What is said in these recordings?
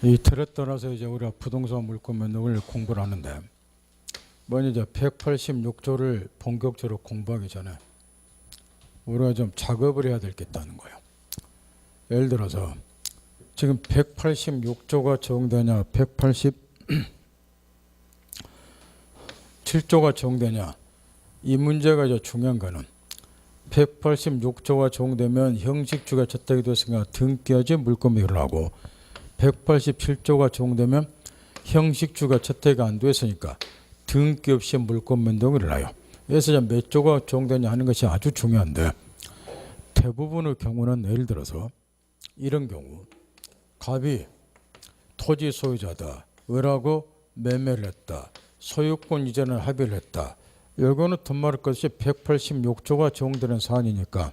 이 틀에 따라서 이제 우리가 부동산 물권 변동을 공부를 하는데, 먼저 이제 186조를 본격적으로 공부하기 전에 우리가 좀 작업을 해야 될 게 있다는 거예요. 예를 들어서 지금 186조가 적용되냐, 187조가 적용되냐, 이 문제가 이제 중요한 거는 186조가 적용되면 형식주가 저택이 됐으니까 등기하지 물권이 일어나고, 187조가 적용되면 형식주가 저택이 안 됐으니까 등기 없이 물권 변동이 일어나요. 그래서 몇 조가 적용되냐 하는 것이 아주 중요한데, 대부분의 경우는 예를 들어서 이런 경우, 갑이 토지 소유자다, 을하고 매매를 했다, 소유권 이전을 합의를 했다. 이거는 덧말할 것이 186조가 적용되는 사안이니까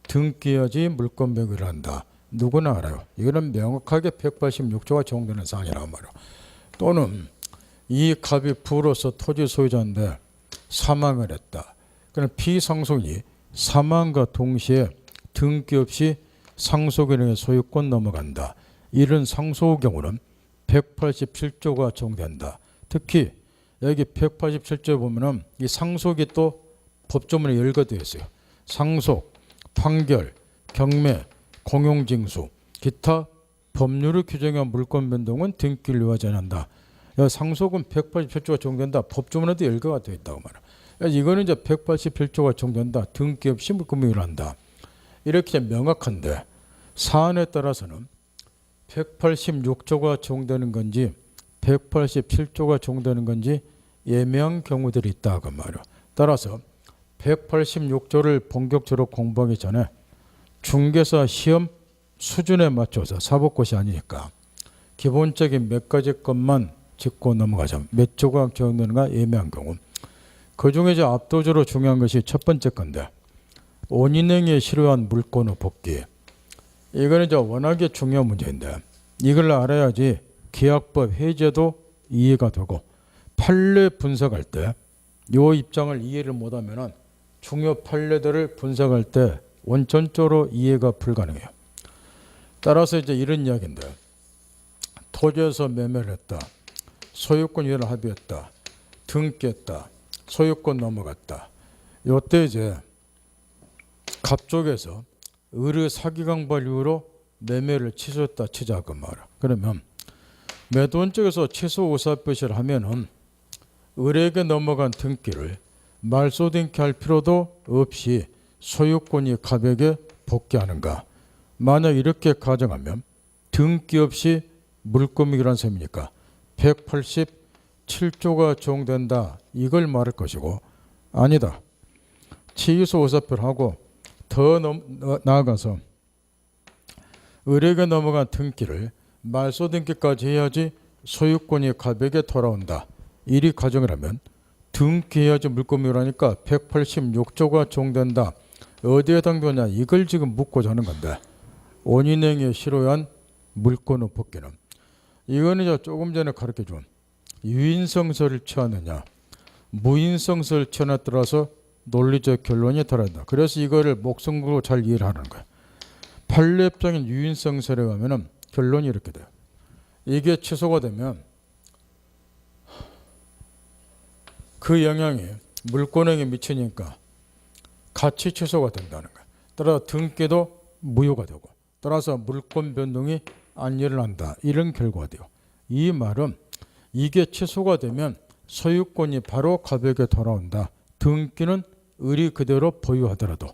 등기하지 물권 변동을 한다. 누구나 알아요. 이거는 명확하게 186조가 적용되는 사안이라고 말이에요. 또는 이 갑이 부로서 토지 소유자인데 사망을 했다. 그럼 피상속이 사망과 동시에 등기 없이 상속인에게 소유권 넘어간다. 이런 상속 경우는 187조가 적용된다. 특히 여기 187조에 보면은 이 상속이 또 법조문에 열거 되어 있어요. 상속, 판결, 경매, 공용징수, 기타 법률을 규정한 물권 변동은 등기를 요하지 않는다. 상속은 187조가 적용된다. 법조문에도 열거가 되어 있다고 말이야. 이거는 이제 187조가 적용된다. 등기 없이 물권 변동을 한다. 이렇게 명확한데, 사안에 따라서는 186조가 적용되는 건지 187조가 적용되는 건지 예매한 경우들이 있다고 말이야. 따라서 186조를 본격적으로 공부하기 전에 중개사 시험 수준에 맞춰서 사법고시 아니니까 기본적인 몇 가지 것만 짚고 넘어가자. 몇 조가 적용되는가 예매한 경우. 그 중에 이제 압도적으로 중요한 것이 첫 번째 건데, 원인행위에 실효한 물권의 복귀. 이거는 이제 워낙에 중요한 문제인데, 이걸 알아야지 계약법 해제도 이해가 되고, 판례 분석할 때 이 입장을 이해를 못하면은 중요 판례들을 분석할 때 원천적으로 이해가 불가능해요. 따라서 이제 이런 이야기인데, 토지에서 매매를 했다, 소유권 이전을 합의했다, 등기했다, 소유권 넘어갔다. 이때 이제 갑 쪽에서 을의 사기강발 이후로 매매를 취소했다 치자고 말이야. 그러면 매도원 쪽에서 취소 의사표시를 하면은 을에게 넘어간 등기를 말소 등기할 필요도 없이 소유권이 갑에게 복귀하는가? 만약 이렇게 가정하면 등기 없이 물권이라는 셈이니까 187조가 적용된다. 이걸 말할 것이고, 아니다. 취소 의사표를 하고 더 나아가서 을에게 넘어간 등기를 말소 등기까지 해야지 소유권이 갑에게 돌아온다. 이리 가정을 하면 등기해야지 물권이라니까 186조가 적용된다. 어디에 해당되냐, 이걸 지금 묻고자 하는 건데, 원인행위에 실효한 물권의 복귀는 이거는 이제 조금 전에 가르쳐준 유인성설을 취하느냐 무인성설을 취하느냐에 따라서 논리적 결론이 달라진다. 그래서 이거를 목성으로 잘 이해를 하는 거야. 판례법적인 유인성설에 가면은 결론이 이렇게 돼요. 이게 취소가 되면 그 영향이 물권에게 미치니까 가치 취소가 된다는 거야. 따라서 등기도 무효가 되고, 따라서 물권 변동이 안 일어난다. 이런 결과가 돼요. 이 말은 이게 취소가 되면 소유권이 바로 갑에게 돌아온다. 등기는 을이 그대로 보유하더라도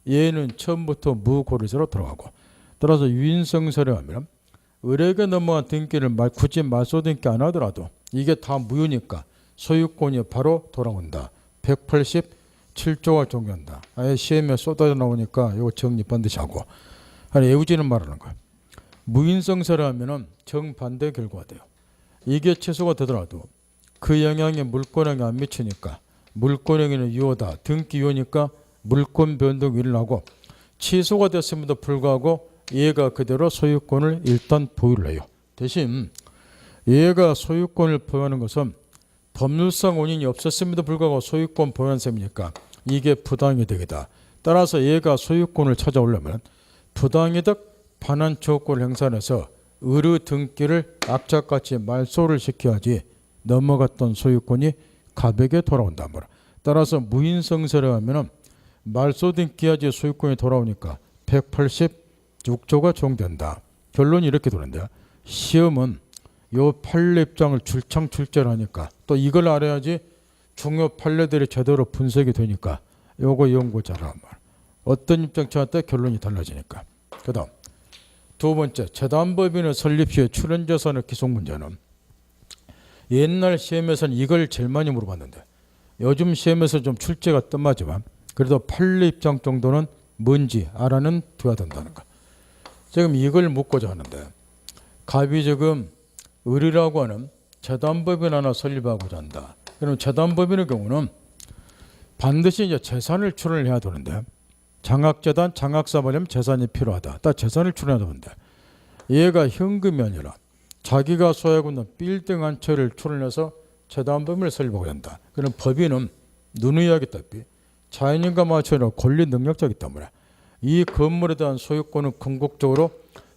얘는 처음부터 무고리서로 들어가고, 따라서 유인성설에 하면 을에게 넘어간 등기를 굳이 말소 등기 안 하더라도 이게 다 무효니까 소유권이 바로 돌아온다. 187조가 적용한다. 아예 시험에 쏟아져 나오니까 이거 정리 반드시 하고. 애우지는 말하는 거야. 무인성설을 하면은 정반대 결과가 돼요. 이게 취소가 되더라도 그 영향이 물권행위에 안 미치니까 물권행위는 유효다. 등기 유효니까 물권 변동이 일어나고, 취소가 됐음에도 불구하고 얘가 그대로 소유권을 일단 보유를 해요. 대신 얘가 소유권을 보유하는 것은 법률상 원인이 없었음에도 불구하고 소유권 보유한 셈이니까 이게 부당이득이다. 따라서 얘가 소유권을 찾아오려면 부당이득 반환 조건을 행사해서 의뢰 등기를 악착같이 말소를 시켜야지 넘어갔던 소유권이 갑에게 돌아온단 말이야. 따라서 무인성세를 하면은 말소 등기하지 소유권이 돌아오니까 186조가 적용된다. 결론이 이렇게 되는데 시험은 요 판례 입장을 출창출제를 하니까 또 이걸 알아야지 중요 판례들이 제대로 분석이 되니까 요거 연구 잘하란 말. 어떤 입장 찾을 때 결론이 달라지니까. 그 다음 두 번째, 재단법인의 설립 시에 출연재산의 기속 문제는 옛날 시험에서는 이걸 제일 많이 물어봤는데 요즘 시험에서 좀 출제가 뜸하지만 그래도 판례 입장 정도는 뭔지 알아는 둬야 된다는 거. 지금 이걸 묻고자 하는데 갑이 지금 을이라고 하는 재단법인 하나 설립하고자 한다. 그럼 재단법인의 경우는 반드시 이제 재산을 출원을 해야 되는데 장학재단, 장학사업하려면 재산이 필요하다. 딱 재산을 출원해야 되는데 얘가 현금이 아니라 자기가 소유하고 있는 빌딩 한 채를 출원해서 재단법인을 설립하고자 한다. 그럼 법인은 누누이 하겠다피 자연인과 마찬가지로 권리 능력자이기 때문에 이 건물에 대한 소유권은 궁극적으로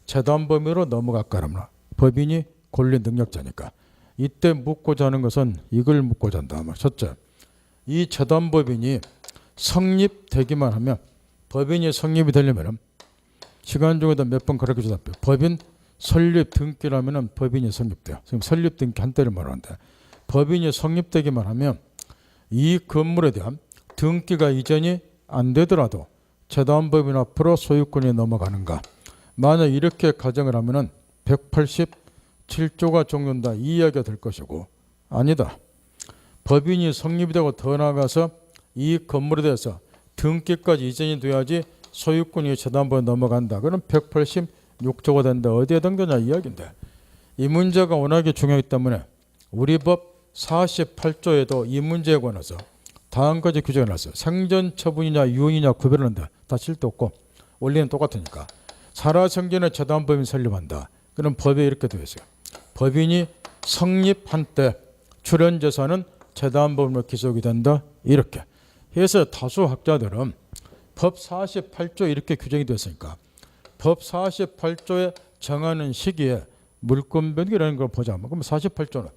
재단법인으로 넘어갈까 하면 법인이 권리 능력자니까 이때 묻고자 하는 것은 이걸 묻고자 한다. 첫째, 이 재단법인이 성립되기만 하면 법인이 성립이 되려면 시간 중에도 몇 번 가르쳐 주다 법인 설립 등기라면 법인이 성립돼요. 지금 설립 등기 한때를 말하는데 법인이 성립되기만 하면 이 건물에 대한 등기가 이전이 안 되더라도 재단법인 앞으로 소유권이 넘어가는가. 만약 이렇게 가정을 하면 187조가 적용된다 이 이야기가 될 것이고 아니다. 법인이 성립이 되고 더 나아가서 이 건물에 대해서 등기까지 이전이 돼야지 소유권이 재단법에 넘어간다. 그럼 186조가 된다. 어디에 등기냐 이야기인데 이 문제가 워낙에 중요하기 때문에 우리 법 48조에도 이 문제에 관해서 다음까지 규정을 놨어요. 생전 처분이냐 유언이냐 구별하는데 다 쓸데 없고 원리는 똑같으니까 살아생전에 재단법인 설립한다. 그럼 법에 이렇게 되어 있어요. 법인이 성립한 때 출연재산은 재단법인으로 기속이 된다. 이렇게 해서 다수 학자들은 법 48조 이렇게 규정이 됐으니까 법 48조에 정하는 시기에 물권변경이라는 걸 보자면 그럼 48조는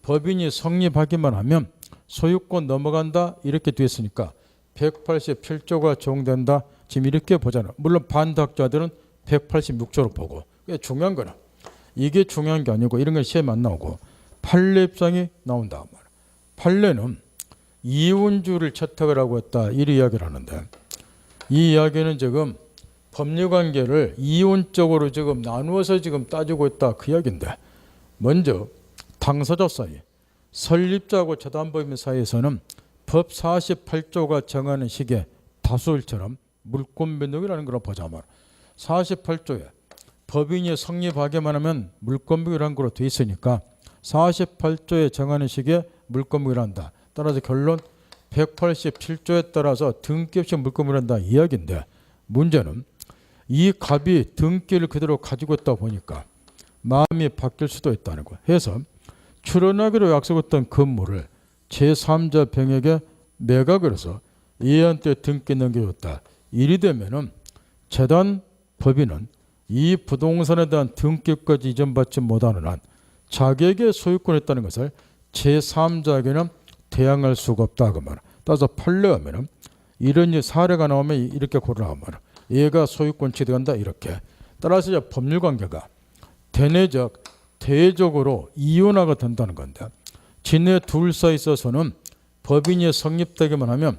법인이 성립하기만 하면 소유권 넘어간다 이렇게 되었으니까 187조가 적용된다. 지금 이렇게 보잖아요. 물론 반대학자들은 186조로 보고 중요한 거는 이게 중요한 게 아니고 이런 건 시험에 안 나오고 판례 입장이 나온다. 판례는 이혼주를 채택을 하고 했다 이 이야기를 하는데 이 이야기는 지금 법률관계를 이혼적으로 지금 나누어서 지금 따지고 있다 그 이야기인데 먼저 당사자 사이 설립자하고 재단법인 사이에서는 법 48조가 정하는 시기에 다수일처럼 물권변동이라는 걸 보자면 48조에 법인이 성립하기만 하면 물권변동이라는 걸로 돼 있으니까 48조에 정하는 시기에 물권변동을 한다. 따라서 결론 187조에 따라서 등기 없이 물권변동을 한다 이야기인데 문제는 이 갑이 등기를 그대로 가지고 있다 보니까 마음이 바뀔 수도 있다는 거. 해서 출원하기로 약속했던 건물을 제3자 병에게 매각을 해서 얘한테 등기 넘겨줬다. 이리 되면은 재단 법인은 이 부동산에 대한 등기까지 이전받지 못하는 한 자기에게 소유권이 있다는 것을 제3자에게는 대항할 수가 없다 그 말. 따라서 판례하면은 이런 사례가 나오면 이렇게 고르라고 말. 얘가 소유권 취득한다 이렇게. 따라서 이제 법률관계가 대내적 대외적으로 이혼화가 된다는 건데 지네 둘 사이 있어서는 법인이 성립되기만 하면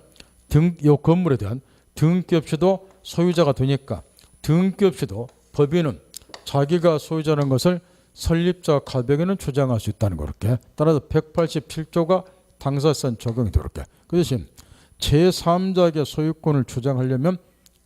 이 건물에 대한 등기 없이도 소유자가 되니까 등기 없이도 법인은 자기가 소유자라는 것을 설립자 갑에게는 주장할 수 있다는 거렇게. 따라서 187조가 당사자산 적용이 되렇게. 그 대신 제3자에게 소유권을 주장하려면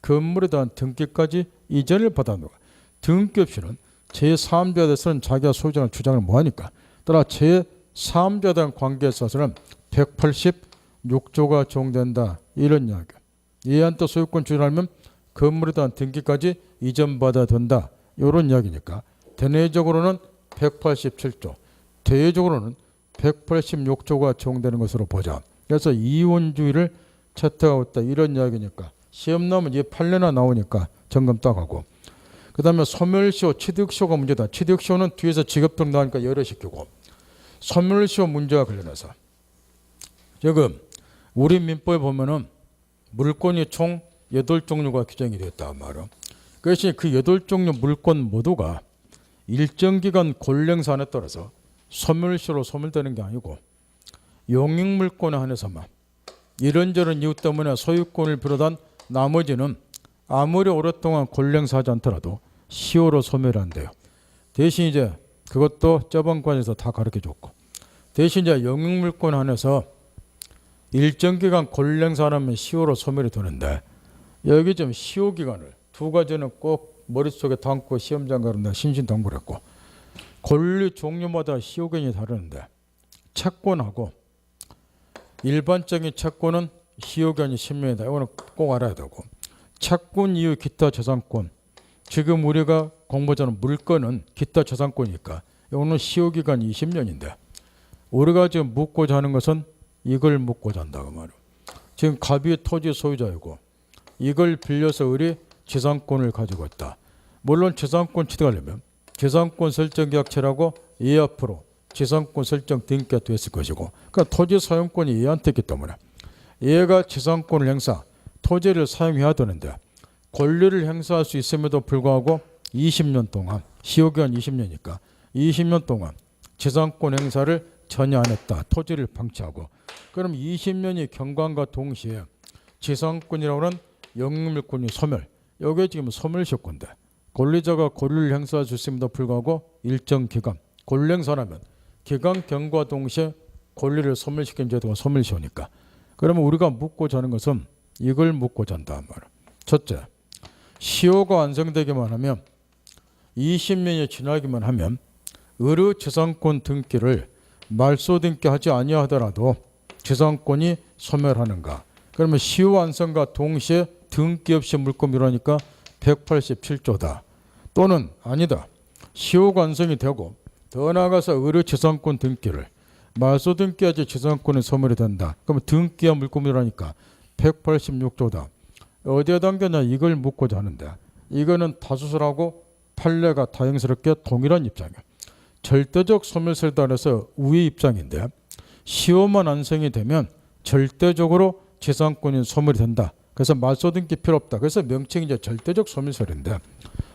건물에 대한 등기까지 이전을 받아놓은 거야. 등기 없이는 제3자에 대해서는 자기가 소유자를 주장을 못하니까. 따라 제3자에 대한 관계에 있어서는 186조가 적용된다. 이런 이야기야. 얘한테 소유권 주장하면 건물에 대한 등기까지 이전받아야 된다. 이런 이야기니까 대내적으로는 187조, 대외적으로는 186조가 적용되는 것으로 보자. 그래서 이혼주의를 채택하고 있다. 이런 이야기니까 시험 나오면 이 판례나 나오니까 점검 따가고 그 다음에 소멸시효, 취득시효가 문제다. 취득시효는 뒤에서 직업등 나오니까 열애시키고, 소멸시효 문제와 관련해서 지금 우리 민법에 보면은 물권이 총 8종류가 규정이 되었다 말이야. 그것이 그 8종류 물권 모두가 일정 기간 권리행사안에 따라서 소멸시효로 소멸되는 게 아니고 용익물권에 한해서만 이런저런 이유 때문에 소유권을 비롯한 나머지는 아무리 오랫동안 권리행사하지 않더라도 시효로 소멸한대요. 대신 이제 그것도 저번관에서 다 가르쳐줬고, 대신 이제 용익물권에 한해서 일정 기간 권리행사하면 시효로 소멸이 되는데, 여기 좀 시효 기간을 두 가지는 꼭 머릿속에 담고 시험장 가는데 신신당부했고, 권리 종류마다 시효 기간이 다르는데 채권하고 일반적인 채권은 시효 기간이 10년이다. 이거는 꼭 알아야 되고, 채권 이후 기타 재산권, 지금 우리가 공부하는 물건은 기타 재산권이니까 이거는 시효 기간이 20년인데 우리가 지금 묻고자 하는 것은 이걸 묻고자 한다고 말이에요. 지금 갑이 토지 소유자이고 이걸 빌려서 우리 재산권을 가지고 있다. 물론 재산권 취득하려면 재산권 설정 계약체라고 얘 앞으로 재산권 설정 등기가 됐을 것이고, 그러니까 토지 사용권이 얘한테 있기 때문에 얘가 재산권을 행사, 토지를 사용해야 되는데 권리를 행사할 수 있음에도 불구하고 20년 동안, 시효기간 20년이니까 20년 동안 재산권 행사를 전혀 안 했다. 토지를 방치하고. 그럼 20년이 경과함과 동시에 재산권이라고 하는 영유물권이 소멸. 이게 지금 소멸시효건데 권리자가 권리를 행사할 수 있음에도 불구하고 일정 기간 권리 행사하면 기간 경과 동시에 권리를 소멸시킨 제도가 소멸시효니까. 그러면 우리가 묻고자 하는 것은 이걸 묻고자 한다 말이야. 첫째, 시효가 완성되기만 하면 20년이 지나기만 하면 의료 재산권 등기를 말소 등기하지 아니하더라도 재산권이 소멸하는가? 그러면 시효 완성과 동시에 등기 없이 물권 밀어니까 187조다. 또는 아니다. 시효가 완성이 되고 더 나아가서 의료 재산권 등기를 말소 등기하지 재산권이 소멸이 된다. 그러면 등기와 물권 밀어니까 186조다. 어디에 담겼냐 이걸 묻고자 하는데 이거는 다수설하고 판례가 다행스럽게 동일한 입장이에요. 절대적 소멸설에 따라서 우위 입장인데 시효만 완성이 되면 절대적으로 재산권이 소멸이 된다. 그래서 말소 등기 필요 없다. 그래서 명칭이 이제 절대적 소멸설인데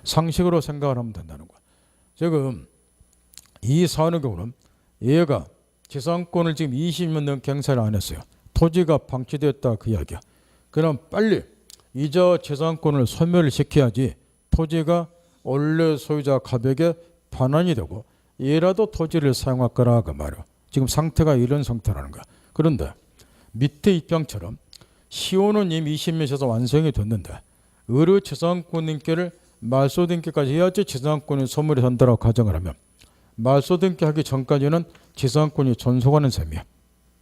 상식으로 생각을 하면 된다는 거야. 지금 이 사안의 경우는 얘가 재산권을 지금 20년 넘게 행사를 안 했어요. 토지가 방치되었다 그 이야기야. 그럼 빨리 이자 재산권을 소멸을 시켜야지 토지가 원래 소유자 갑에게 반환이 되고 얘라도 토지를 사용할 거라 그 말이야. 지금 상태가 이런 상태라는 거야. 그런데 밑에 입장처럼 시효는 이미 20년에서 완성이 됐는데 의료 재산권 등기를 말소 등기까지 해야지 재산권이 소멸이 된다고 가정을 하면 말소 등기하기 전까지는 재산권이 존속하는 셈이야.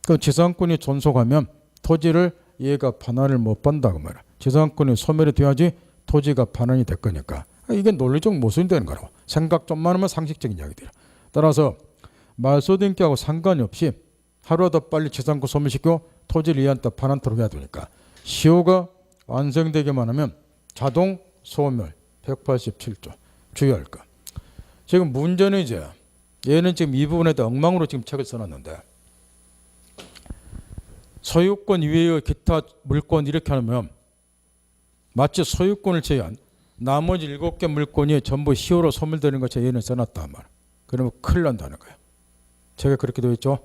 그 재산권이 존속하면 토지를 얘가 반환을 못 받는다고 말이야. 재산권이 소멸이 돼야지 토지가 반환이 될 거니까. 이게 논리적 모순이 되는 거라고. 생각 좀만 하면 상식적인 이야기들이야. 따라서 말소 등기하고 상관이 없이 하루라도 빨리 재산권 소멸시키고 토지를 얘한테 반환토록 해야 되니까 시효가 완성되기만 하면 자동 소멸 187조 주의할 거. 지금 문제는 이제 얘는 지금 이 부분에 대해 엉망으로 지금 책을 써놨는데 소유권 이외의 기타 물권 이렇게 하면 마치 소유권을 제외한 나머지 7개 물권이 전부 시효로 소멸되는 것처럼 얘는 써놨단 말이야. 그러면 큰일 난다는 거야. 책에 그렇게 되어 있죠.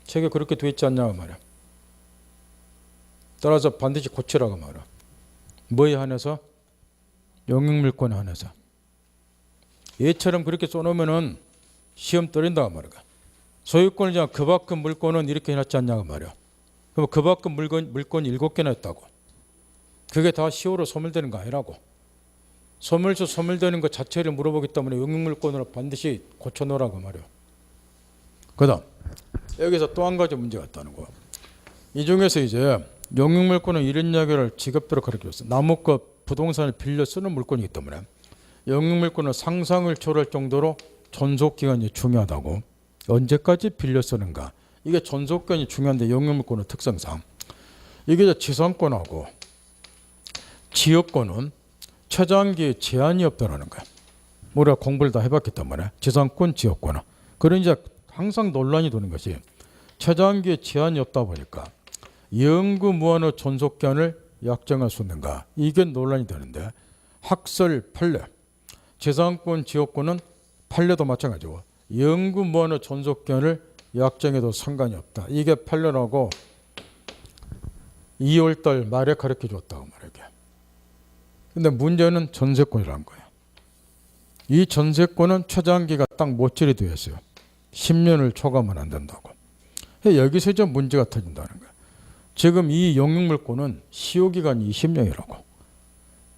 책에 그렇게 되어 있지 않냐고 말이야. 따라서 반드시 고치라고 말이야. 뭐에 한해서? 영역물권에 한해서. 얘처럼 그렇게 써놓으면은 시험 떨린다고 말이야. 소유권을 그냥 그 밖의 물권은 이렇게 해놨지 않냐고 말이야. 그럼 그 밖의 물건이 7개나 있다고. 그게 다 시효로 소멸되는 거 아니라고. 소멸되는 것 자체를 물어보기 때문에 영역물권으로 반드시 고쳐놓으라고 말이야. 그 다음 여기서 또 한 가지 문제가 있다는 거야. 이 중에서 이제 영역물권은 이런 이야기를 직업대로 가르쳐줬어. 나무값 부동산을 빌려 쓰는 물건이기 때문에 영역물권은 상상을 초월할 정도로 존속기간이 중요하다고. 언제까지 빌려 쓰는가. 이게 존속기간이 중요한데 영역물권의 특성상 이게 재산권하고 지역권은 최장기에 제한이 없다라는 거야. 우리가 공부를 다 해봤기 때문에 지상권 지역권은. 그러니 항상 논란이 되는 것이 최장기에 제한이 없다 보니까 영구 무한의 존속기한을 약정할 수 있는가, 이게 논란이 되는데, 학설 판례, 지상권 지역권은 판례도 마찬가지고 영구 무한의 존속기한을 약정해도 상관이 없다. 이게 판례라고 2월달 말에 가르쳐 줬다고 말이야. 근데 문제는 전세권이라는 거예요. 이 전세권은 최장기가 딱 모질이 되어 있어요. 10년을 초과하면 안 된다고. 여기서 이제 문제가 터진다는 거예요. 지금 이 용익물권은 시효기간이 20년이라고.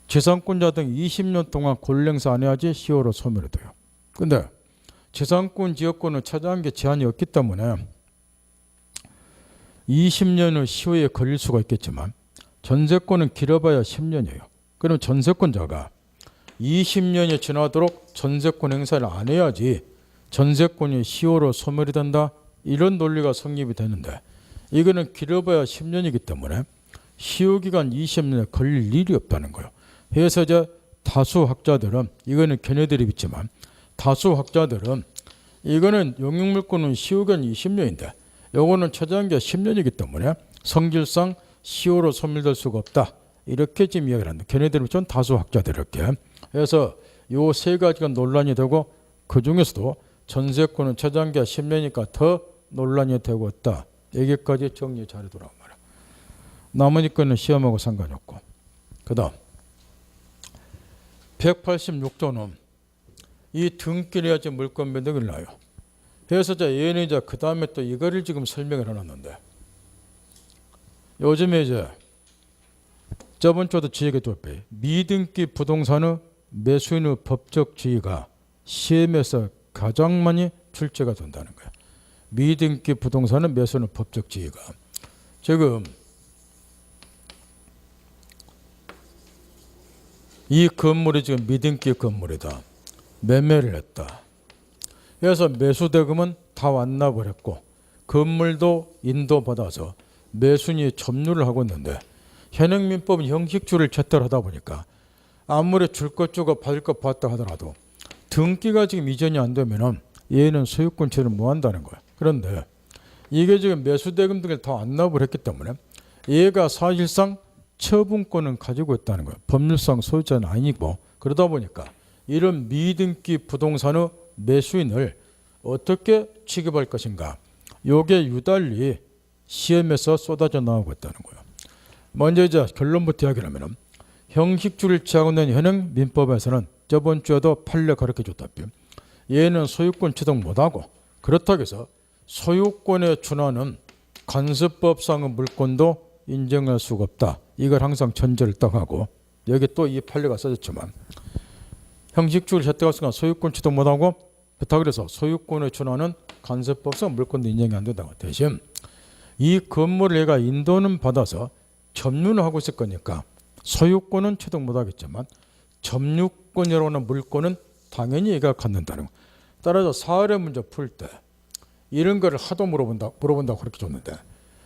지상권자 등 20년 동안 권리행사 안 해야지 시효로 소멸이 돼요. 근데 지상권 지역권은 최장기 제한이 없기 때문에 20년의 시효에 걸릴 수가 있겠지만 전세권은 길어봐야 10년이에요. 그럼 전세권자가 20년이 지나도록 전세권 행사를 안 해야지 전세권이 시효로 소멸이 된다, 이런 논리가 성립이 되는데, 이거는 길어봐야 10년이기 때문에 시효기간 20년에 걸릴 일이 없다는 거예요. 그래서 이제 다수 학자들은, 이거는 견해들이 있지만 다수 학자들은 이거는 용익물권은 시효기간 20년인데 요거는 최장기가 10년이기 때문에 성질상 시효로 소멸될 수가 없다, 이렇게 지금 이야기를 한다. 걔네들은 전 다수 학자들 이렇게. 그래서 요 세 가지가 논란이 되고, 그 중에서도 전세권은 최장기가 10년이니까 더 논란이 되고 있다. 여기까지 정리 잘해두라고 말이야. 나머지 거는 시험하고 상관이 없고. 그 다음 186조는 이 등기해야지 물권 변동이 나요. 그래서 얘는 이제 그 다음에 또 이거를 지금 설명을 해놨는데, 요즘에 이제 저번 주도 지역에도 미등기 부동산의 매수인의 법적 지위가 시험에서 가장 많이 출제가 된다는 거야. 미등기 부동산의 매수인의 법적 지위가 지금 이 건물이 지금 미등기 건물이다. 매매를 했다. 그래서 매수대금은 다 완납을 고 건물도 인도받아서 매수인이 점유를 하고 있는데, 현행민법은 형식주를 채택하다 보니까 아무리 줄 것 주고 받을 것 받다 하더라도 등기가 지금 이전이 안 되면은 얘는 소유권 처리를 못 한다는 거야. 그런데 이게 지금 매수대금 등을 다 완납을 했기 때문에 얘가 사실상 처분권은 가지고 있다는 거예요. 법률상 소유자는 아니고. 그러다 보니까 이런 미등기 부동산의 매수인을 어떻게 취급할 것인가, 요게 유달리 시험에서 쏟아져 나오고 있다는 거예요. 먼저 이제 결론부터 이야기를 하면, 형식주를 취하고 있는 현행 민법에서는 저번 주에도 판례 가르쳐 줬다시피 얘는 소유권 취득 못하고, 그렇다고 해서 소유권에 준하는 관습법상의 물권도 인정할 수가 없다. 이걸 항상 전제를 딱 하고, 여기 또 이 판례가 써졌지만 형식주를 혜택할 순간 소유권 취득 못하고, 그렇다고 해서 소유권에 준하는 관습법상 물권도 인정이 안 된다고. 대신 이 건물을 얘가 인도는 받아서 점유는 하고 있을 거니까 소유권은 취득 못하겠지만 점유권이라고 하는 물권은 당연히 얘가 갖는다는 거. 따라서 사활의 문제 풀 때 이런 거를 하도 물어본다고 그렇게 줬는데,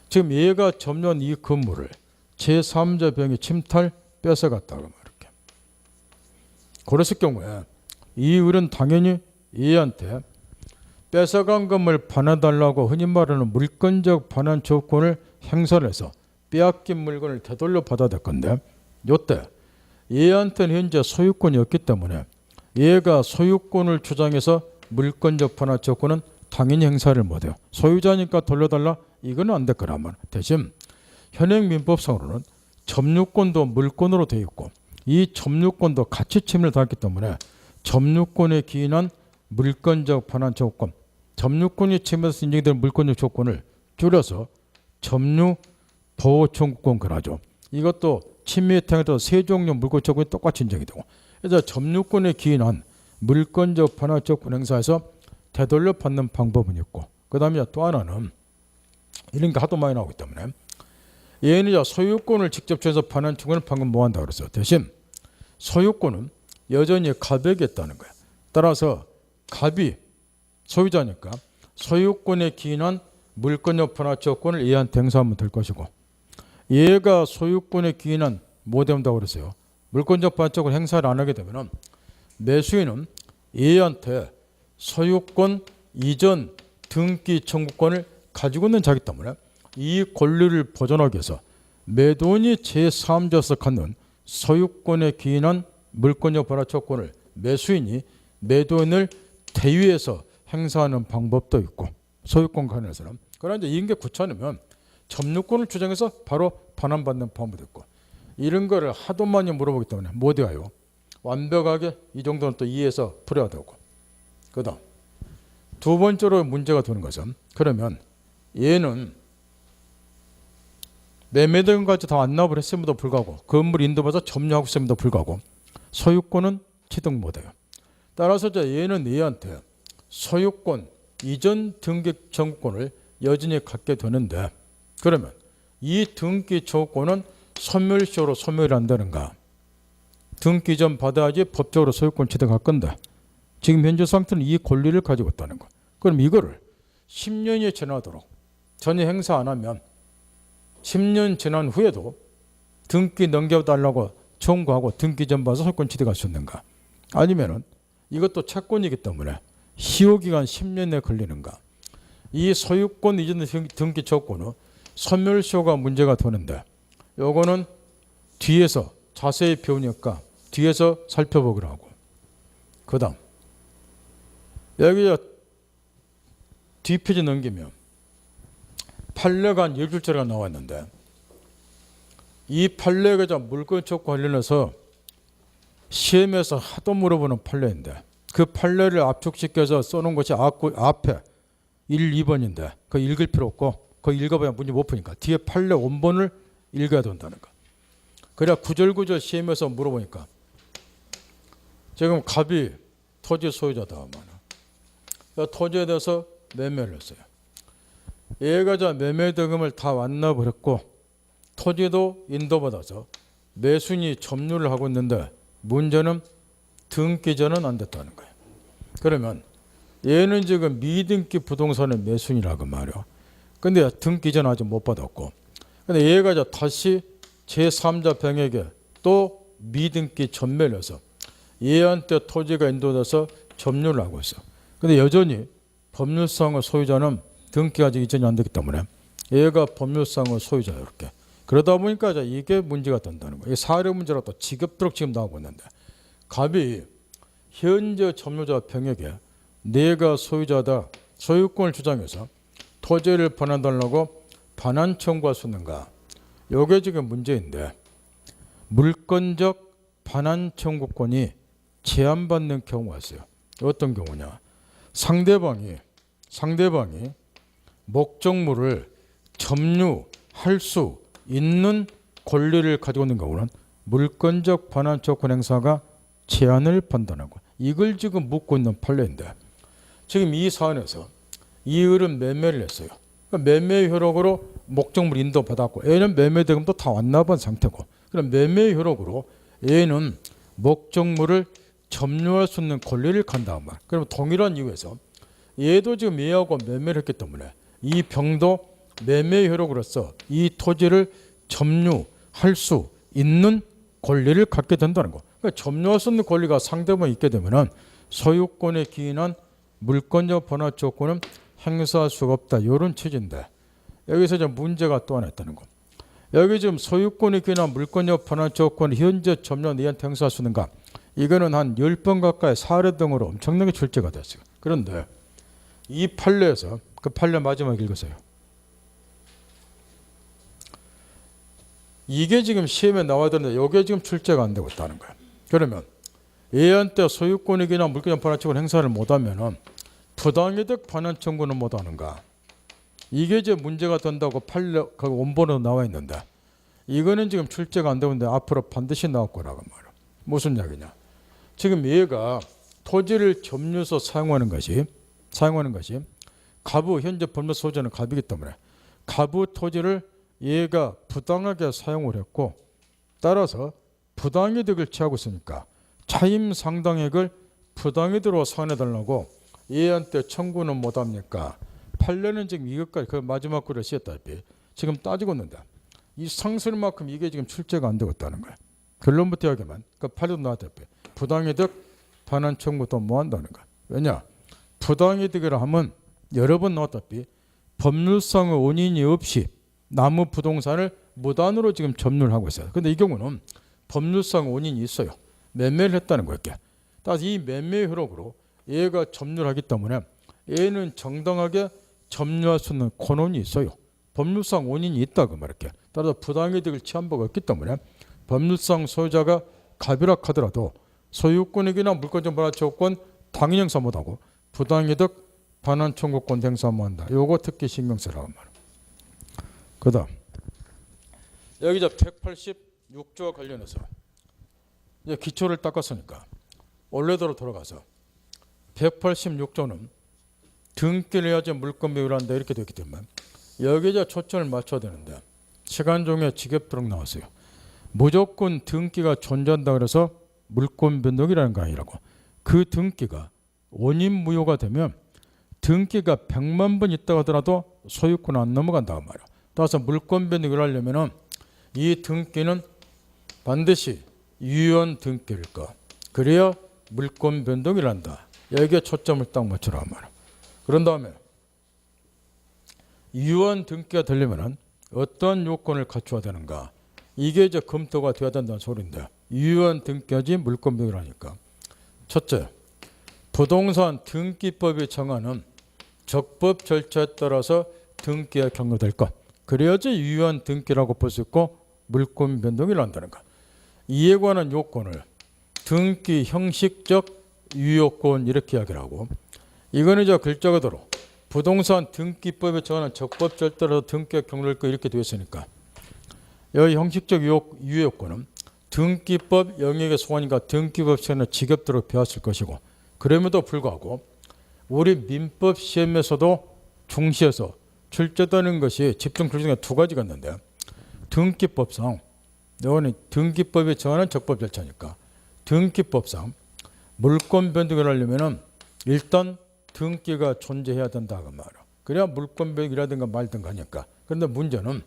지금 얘가 점유한 이 건물을 제3자 병이 침탈 뺏어갔다고 이렇게. 그랬을 경우에 이 을은 당연히 얘한테 뺏어간 건물 반환달라고 흔히 말하는 물권적 반환 조건을 행사를 해서 빼앗긴 물건을 되돌려 받아야 될 건데, 요때 얘한테는 현재 소유권이 없기 때문에 얘가 소유권을 주장해서 물권적 반환 조건은 당연히 행사를 못해요. 소유자니까 돌려달라, 이거는 안 될 거라면. 대신 현행 민법상으로는 점유권도 물권으로 되어 있고 이 점유권도 같이 침해를 당했기 때문에 점유권에 기인한 물권적 반환 조건, 점유권이 침해돼서 인정된 물권적 조건을 줄여서 점유 보호 청구권 그러죠. 이것도 침해에 당해서 세 종류 물권 조건이 똑같이 인정이 되고, 그래서 점유권에 기인한 물권적 반환 조건 행사에서 되돌려 받는 방법은 있고, 그 다음에 또 하나는 이런 게 하도 많이 나오기 때문에 얘는 소유권을 직접 줘서 반환 청구를 방금 뭐 한다고 그랬어요. 대신 소유권은 여전히 갑에게 있다는 거예요. 따라서 갑이 소유자니까 소유권에 기인한 물권적 반환 조건을 얘한테 행사하면 될 것이고, 얘가 소유권에 기인한 뭐 된다고 그랬어요. 물권적 반환청구를 행사를 안 하게 되면 매수인은 A한테 소유권 이전 등기 청구권을 가지고 있는 자기 때문에 이 권리를 보존하기 위해서 매도인이 제3자로서 갖는 소유권에 기인한 물권적 반환청구권을 매수인이 매도인을 대위해서 행사하는 방법도 있고 소유권 관련해서는 그러나 이제 이게 그렇지 않으면 점유권을 주장해서 바로 반환받는 방법도 있고 이런 거를 하도 많이 물어보기 때문에 못 외워요. 완벽하게 이 정도는 또 이해해서 풀어야 되고 그 다음 두 번째로 문제가 되는 것은 그러면 얘는 매매등까지 다 완납을 했음에도 불구하고 건물 인도받아 점유하고 있음에도 불구하고 소유권은 취득 못해요. 따라서 얘는 얘한테 소유권 이전 등기 청구권을 여전히 갖게 되는데 그러면 이 등기 청구권은 소멸시효로 소멸이 안 되는가? 등기 전 받아야지 법적으로 소유권 취득할 건데 지금 현재 상태는 이 권리를 가지고 있다는 거. 그럼 이거를 10년이 지나도록 전혀 행사 안 하면 10년 지난 후에도 등기 넘겨달라고 청구하고 등기 전 받아서 소유권 취득할 수 있는가? 아니면은 이것도 채권이기 때문에 시효기간 10년 내에 걸리는가? 이 소유권 이전 등기 청구권은 소멸시효가 문제가 되는데 요거는 뒤에서 자세히 배우니까 뒤에서 살펴보기로 하고 그 다음 여기 뒷페이지 넘기면 판례가 한 10줄짜리가 나왔는데 이 판례가 물권 청구 관련해서 시험에서 하도 물어보는 판례인데 그 판례를 압축시켜서 써놓은 것이 앞에 1, 2번인데 그거 읽을 필요 없고 그거 읽어봐야 문제 못 푸니까 뒤에 판례 원본을 읽어야 된다는 거. 그래야 구절구절 시험에서 물어보니까 지금 갑이 토지 소유자다 하면 토지에 대해서 매매를 했어요. 얘가 매매 대금을 다 완납을 했고 토지도 인도받아서 매수인이 점유를 하고 있는데 문제는 등기전은 안 됐다는 거예요. 그러면 얘는 지금 미등기 부동산의 매수인이라고 말이야. 근데 등기전 아직 못 받았고 근데 얘가 다시 제3자 병에게 또 미등기 전매를 해서 얘한테 토지가 인도돼서 점유를 하고 있어. 근데 여전히 법률상의 소유자는 등기가 아직 이전이 안 되기 때문에 얘가 법률상의 소유자예요. 이렇게. 그러다 보니까 이게 문제가 된다는 거예요. 사례 문제라 또 지겹도록 지금 나오고 있는데 갑이 현재 점유자 병에게 내가 소유자다 소유권을 주장해서 토지를 반환달라고 반환 청구할 수 있는가? 이게 지금 문제인데 물권적 반환 청구권이 제한받는 경우가 있어요. 어떤 경우냐? 상대방이 목적물을 점유할 수 있는 권리를 가지고 있는 경우는 물권적 반환 청구권 행사가 제한을 판단하고 이걸 지금 묻고 있는 판례인데 지금 이 사안에서 이 을은 매매를 했어요. 그러니까 매매 효력으로 목적물 인도받았고 얘는 매매 대금도 다 완납한 상태고 그럼 매매 효력으로 얘는 목적물을 점유할 수 있는 권리를 간다는 말. 그러면 동일한 이유에서 얘도 지금 얘하고 매매를 했기 때문에 이 병도 매매 효력으로서 이 토지를 점유할 수 있는 권리를 갖게 된다는 거. 그러니까 점유할 수 있는 권리가 상대방이 있게 되면은 소유권에 기인한 물권적 반환 청구권은 행사할 수가 없다. 이런 취지인데 여기서 이제 문제가 또 하나 있다는 거. 여기 지금 소유권에 기인한 물권적 반환 청구권 현재 점유한 이한테 행사할 수 있는가? 이거는 한 10번 가까이 사례 등으로 엄청나게 출제가 됐어요. 그런데 이 판례에서 그 판례 마지막 읽으세요. 이게 지금 시험에 나와야 되는데 이게 지금 출제가 안 되고 있다는 거예요. 그러면 얘한테 소유권에 기인한 물권적 반환 청구권 행사를 못하면은 부당이득 반환 청구는 못하는가? 이게 이제 문제가 된다고 판례 그 원본으로 나와 있는데 이거는 지금 출제가 안 되는데 앞으로 반드시 나올 거라고 말이야. 무슨 이야기냐? 지금 얘가 토지를 점유해서 사용하는 것이 가부 현재 법률 소유자는 갑이기 때문에 가부 토지를 얘가 부당하게 사용을 했고 따라서 부당이득을 취하고 있으니까 차임 상당액을 부당이득으로 상환해달라고 얘한테 청구는 못합니까? 판례는 지금 이것까지 그 마지막 글을 쓰였다시피 지금 따지고 있는데 이 상설만큼 이게 지금 출제가 안 되고 있다는 거예요. 결론부터 이야기하면 그 8조 나왔다시피 부당이득 반환 청구도 뭐 한다는 거야. 왜냐? 부당이득이라 하면 여러 번 나왔다시피 법률상의 원인이 없이 남의 부동산을 무단으로 지금 점유를 하고 있어요. 근데 이 경우는 법률상 원인이 있어요. 매매를 했다는 거예요. 따라서 이 매매 효력으로 얘가 점유를 하기 때문에 얘는 정당하게 점유할 수 있는 권한이 있어요. 법률상 원인이 있다고 말할게. 따라서 부당이득을 취한 바가 없기 때문에 법률상 소유자가 갑이락하더라도 소유권이나 물권적 반환청구권 당연히 행사 못하고 부당이득 반환 청구권 행사 못한다. 요거 특히 신경 쓰라고 말이야. 그다음 여기 이제 186조와 관련해서 이제 기초를 닦았으니까 원래대로 돌아가서 186조는 등기를 해야지 물권 배분을 한다 이렇게 되기 때문에 여기 이제 초점을 맞춰야 되는데 시간종에 직업도록 나왔어요. 무조건 등기가 존재한다 그래서 물권 변동이라는 거 아니라고. 그 등기가 원인 무효가 되면 등기가 100만 번 있다고 하더라도 소유권 안 넘어간다고 말이야. 따라서 물권 변동을 하려면은 이 등기는 반드시 유효한 등기일 거. 그래야 물권 변동을 한다. 여기에 초점을 딱 맞추라 말이야. 그런 다음에 유효한 등기가 되려면은 어떤 요건을 갖춰야 되는가? 이게 이제 검토가 돼야 된다는 소리인데 유효한 등기하지 물권 변동을 하니까 첫째, 부동산 등기법이 정하는 적법 절차에 따라서 등기가 경로될 것. 그래야지 유효한 등기라고 볼 수 있고 물권 변동을 한다는 것. 이에 관한 요건을 등기 형식적 유효권 이렇게 이야기를 하고 이거는 이제 글자 그대로 부동산 등기법에 정하는 적법 절차에 따라서 등기가 경로될 것 이렇게 되어 있으니까 여기 형식적 유효권은 등기법 영역에 속하니까 등기법 시간에 직업대로 배웠을 것이고 그럼에도 불구하고 우리 민법 시험에서도 중시해서 출제되는 것이 집중 출제 중에 두 가지가 있는데 등기법상 이거는 등기법에 정하는 적법 절차니까 등기법상 물권 변동을 하려면은 일단 등기가 존재해야 된다고 말이야. 그래야 물권 변동이라든가 말든가 하니까. 그런데 문제는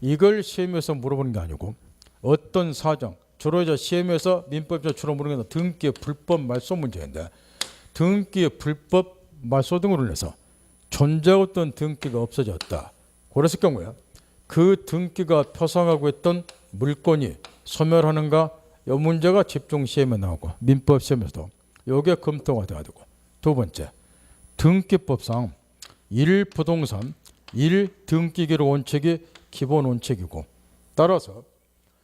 이걸 시험에서 물어보는 게 아니고 어떤 사정, 주로 이제 시험에서 민법에서 주로 물어보는 게 등기의 불법 말소 문제인데 등기의 불법 말소 등으로 인해서 존재했던 등기가 없어졌다. 그랬을 경우에 그 등기가 표상하고 있던 물권이 소멸하는가 이 문제가 집중 시험에 나오고 민법 시험에서도 이게 검토가 돼야 되고 두 번째 등기법상 1부동산 1등기기로 원칙이 기본 원칙이고 따라서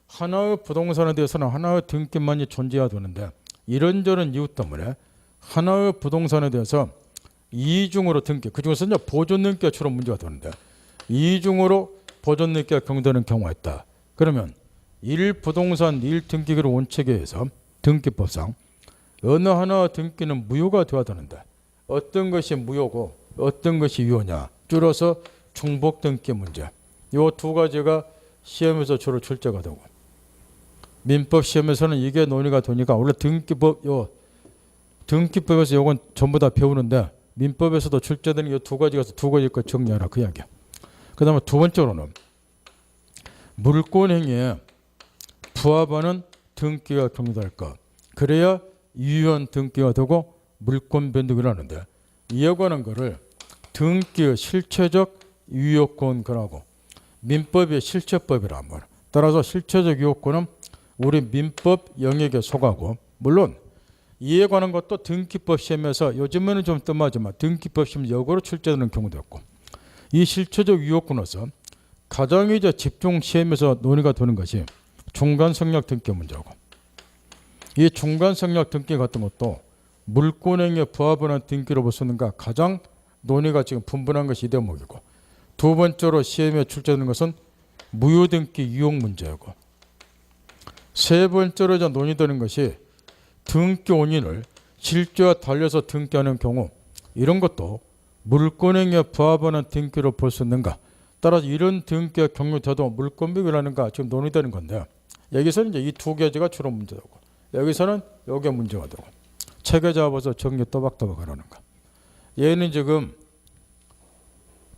하나의 부동산에 대해서는 하나의 등기만이 존재해야 되는데 이런저런 이유 때문에 하나의 부동산에 대해서 이중으로 등기, 그중에서 이제 보존 등기가 주로 문제가 되는데 이중으로 보존 등기가 경되는 경우가 있다. 그러면 1부동산 1등기기로 원칙에 의해서 등기법상 어느 하나 등기는 무효가 되어야 되는데 어떤 것이 무효고 어떤 것이 유효냐 줄여서 중복 등기 문제. 이 두 가지가 시험에서 주로 출제가 되고 민법 시험에서는 이게 논의가 되니까 원래 등기법에서 이건 전부 다 배우는데 민법에서도 출제되는 이 두 가지가 두 가지 것 정리하라 그 이야기야. 그 다음에 두 번째로는 물권행위에 부합하는 등기가 경로될 것. 그래야 유효한 등기가 되고 물권 변동을 하는데 이에 관한 거를 등기의 실체적 유효권이라고 민법의 실체법이란 말이야. 따라서 실체적 유효권은 우리 민법 영역에 속하고 물론 이에 관한 것도 등기법 시험에서 요즘에는 좀 뜸하지만 등기법 시험 역으로 출제되는 경우도 있고 이 실체적 유효권에서 가장 이제 집중 시험에서 논의가 되는 것이 중간 성역 등기 문제고 이 중간 성역 등기 같은 것도 물권행위에 부합하는 등기로 볼 수 있는가 가장 논의가 지금 분분한 것이 이 대목이고 두 번째로 시험에 출제되는 것은 무효등기 유효 문제고 세 번째로 이제 논의되는 것이 등기 원인을 실제와 달려서 등기하는 경우 이런 것도 물권행위에 부합하는 등기로 볼 수 있는가 따라서 이런 등기가 경로돼도 물권비율하는가 지금 논의되는 건데 여기서는 이제 이 두 가지가 주로 문제되고 여기서는 이게 문제가 되고 책에 잡아서 정리 또박또박 하라는 거. 얘는 지금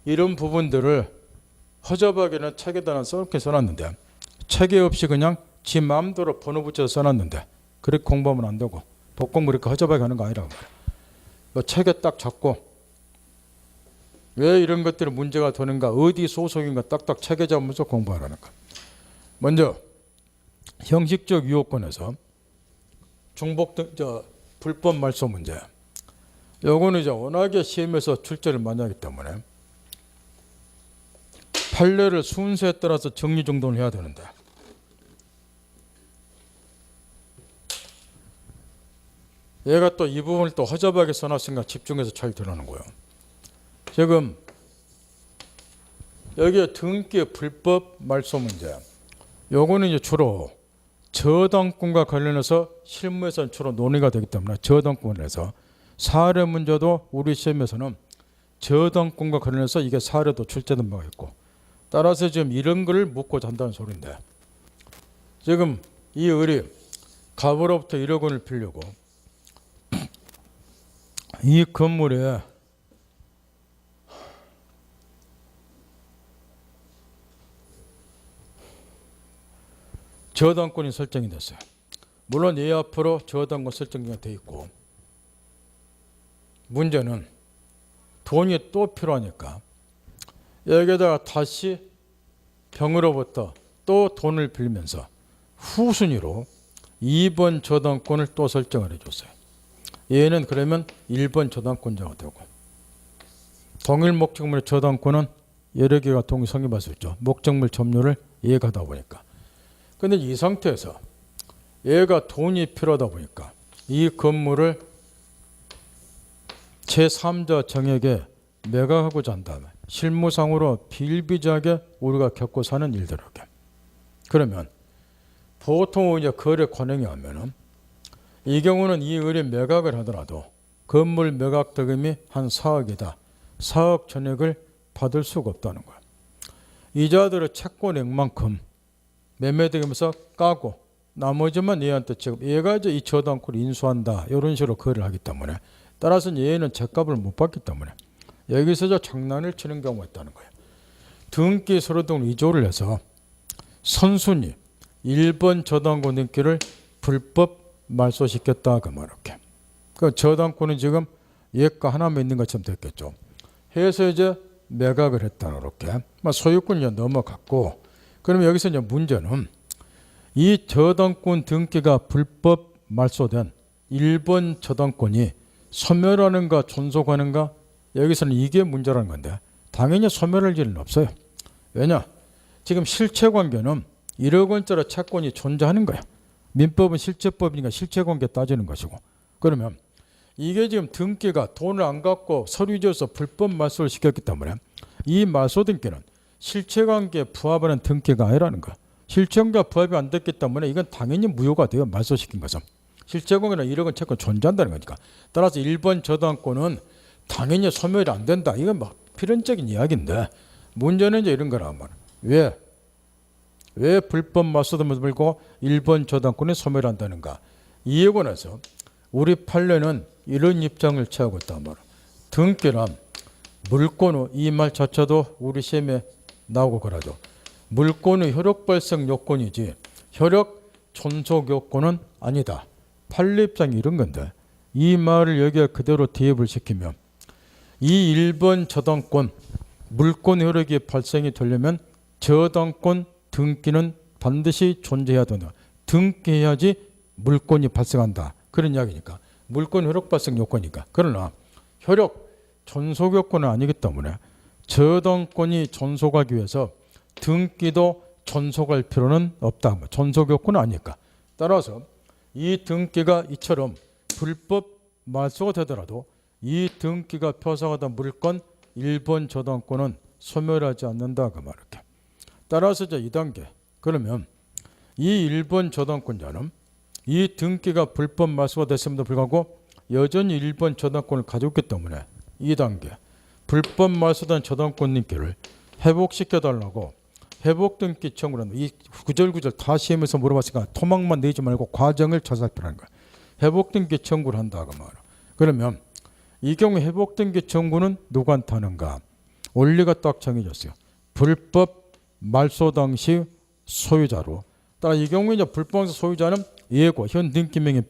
이런 부분들을 허접하게는 책에다 써놓게 써놨는데 책에 없이 그냥 지 마음대로 번호 붙여서 써놨는데 그렇게 공부하면 안 되고 독공부 그렇게 허접하게 하는 거 아니라고 말이야. 뭐 책에 딱 잡고 왜 이런 것들이 문제가 되는가, 어디 소속인가 딱딱 책에 잡으면서 공부하라는 거. 먼저 형식적 유효권에서 중복 등 불법 말소 문제. 요거는 이제 워낙에 시험에서 출제를 많이 하기 때문에 판례를 순서에 따라서 정리정돈을 해야 되는데 얘가 또 이 부분을 또 허접하게 써놨으니까 집중해서 잘 들어는 거예요. 지금 여기에 등기 불법 말소 문제. 요거는 이제 주로 저당권과 관련해서 실무에서는 주로 논의가 되기 때문에 저당권에서 사례 문제도 우리 시험에서는 저당권과 관련해서 이게 사례도 출제된 바가 있고 따라서 지금 이런 거를 묻고자 한다는 소리인데 지금 이 을이 갑으로부터 1억 원을 빌려고 이 건물에 저당권이 설정이 됐어요. 물론 이 앞으로 저당권 설정이 돼 있고 문제는 돈이 또 필요하니까 여기에다가 다시 병으로부터 또 돈을 빌면서 후순위로 2번 저당권을 또 설정을 해줬어요. 얘는 그러면 1번 저당권자가 되고 동일 목적물의 저당권은 여러 개가 동의 성립할 수 있죠. 목적물 점유를 얘가다 보니까. 근데 이 상태에서 얘가 돈이 필요하다 보니까 이 건물을 제3자 정에게 매각하고자 한다면 실무상으로 비일비재하게 우리가 겪고 사는 일들이게. 그러면 보통 이제 거래 관행이 하면은 이 경우는 이 을이 매각을 하더라도 건물 매각 대금이 한 4억이다. 4억 전액을 받을 수가 없다는 거야. 이자들의 채권액만큼 매매대금에서 까고 나머지만 얘한테 지금 얘가 이제 이 저당권을 인수한다. 이런 식으로 거래를 하기 때문에 따라서 얘는 제값을 못 받기 때문에 여기서 저 장난을 치는 경우가 있다는 거예요. 등기 서류 등을 위조를 해서 선순위 1번 저당권 등기를 불법 말소시켰다 그 말 이렇게. 그 저당권은 지금 얘가 하나만 있는 것처럼 됐겠죠. 해서 이제 매각을 했다 이렇게. 소유권이 넘어갔고 그러면 여기서 이제 문제는 이 저당권 등기가 불법 말소된 1번 저당권이 소멸하는가 존속하는가 여기서는 이게 문제라는 건데 당연히 소멸할 일은 없어요. 왜냐? 지금 실체관계는 1억 원짜리 채권이 존재하는 거야. 민법은 실체법이니까 실체관계 따지는 것이고 그러면 이게 지금 등기가 돈을 안 갖고 서류 지어서 불법 말소를 시켰기 때문에 이 말소 등기는 실체관계에 부합하는 등기가 아니라는 거야. 실체관계가 부합이 안 됐기 때문에 이건 당연히 무효가 돼요. 말소시킨 것은. 실체관계는 1억 원 채권 존재한다는 거니까. 따라서 1번 저당권은 당연히 소멸이 안 된다. 이건 막 필연적인 이야기인데 문제는 이제 이런 거란 말이야. 왜 불법 말소등을 들고 1번 저당권이 소멸한다는가. 이에 관해서 우리 판례는 이런 입장을 취하고 있단 말이야. 등기란 물권의 이 말 자체도 우리 시험에 나오고 그러죠. 물권의 효력 발생 요건이지 효력 존속 요건은 아니다. 판례 입장이 이런 건데 이 말을 여기에 그대로 대입을 시키면 이 1번 저당권 물권 효력이 발생이 되려면 저당권 등기는 반드시 존재해야 된다. 등기해야지 물권이 발생한다. 그런 이야기니까. 물권 효력 발생 요건이니까. 그러나 효력 존속 요건은 아니기 때문에 저당권이 존속하기 위해서 등기도 존속할 필요는 없다. 존속 요건은 아니니까. 따라서 이 등기가 이처럼 불법 말소가 되더라도 이 등기가 표상하던 물권 1번 저당권은 소멸하지 않는다. 그 말이렇게. 따라서 이제 2단계. 그러면 이 1번 저당권자는 이 등기가 불법 말소가 됐음에도 불구하고 여전히 1번 저당권을 가지고 있기 때문에 2단계. 불법 말소된 저당권 등기를 회복시켜달라고 회복등기 청구를 한다. 이 구절구절 다 시험에서 물어봤으니까 토막만 내지 말고 과정을 찾아살피라는 거야. 회복등기 청구를 한다. 그 말이야. 그러면 이 경우 회복등기 청구는 누구한테 하는가? 원리가 딱 정해졌어요. 불법 말소 당시 소유자로 따라 이 경우에 이제 불법행사 소유자는 얘고 현 등기명의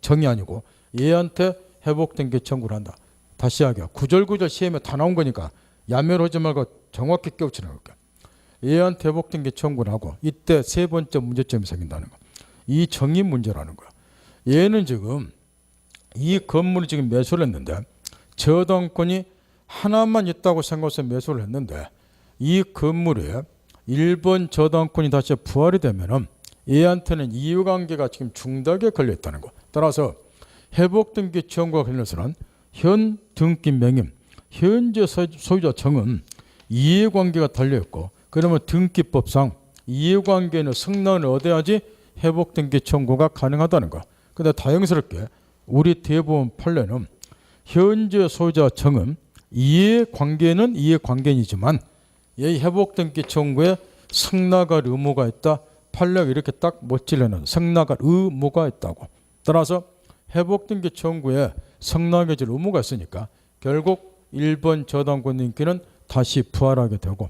정이 아니고 얘한테 회복등기 청구를 한다. 다시 하게 구절구절 시험에 다 나온 거니까 야매로 하지 말고 정확히 깨우치는 거니까 얘한테 회복등기 청구를 하고 이때 세 번째 문제점이 생긴다는 거. 이 정의 문제라는 거야. 얘는 지금 이 건물을 지금 매수를 했는데 저당권이 하나만 있다고 생각해서 매수를 했는데 이 건물에 1번 저당권이 다시 부활이 되면은 얘한테는 이유관계가 지금 중단에 걸려 있다는 거. 따라서 회복등기 청구와 관련해서는 현 등기 명의 현재 소유자 정은 이해관계가 달려있고 그러면 등기법상 이해관계는 승낙을 얻어야지 회복등기 청구가 가능하다는 거. 근데 다행스럽게 우리 대법원 판례는 현재 소유자 정은 이해관계는 이해관계이지만 이 회복등기 청구에 승낙할 의무가 있다. 판례가 이렇게 딱 못질려는 승낙할 의무가 있다고. 따라서 회복등기 청구에 승낙해줄 의무가 있으니까 결국 1번 저당권 등기는 다시 부활하게 되고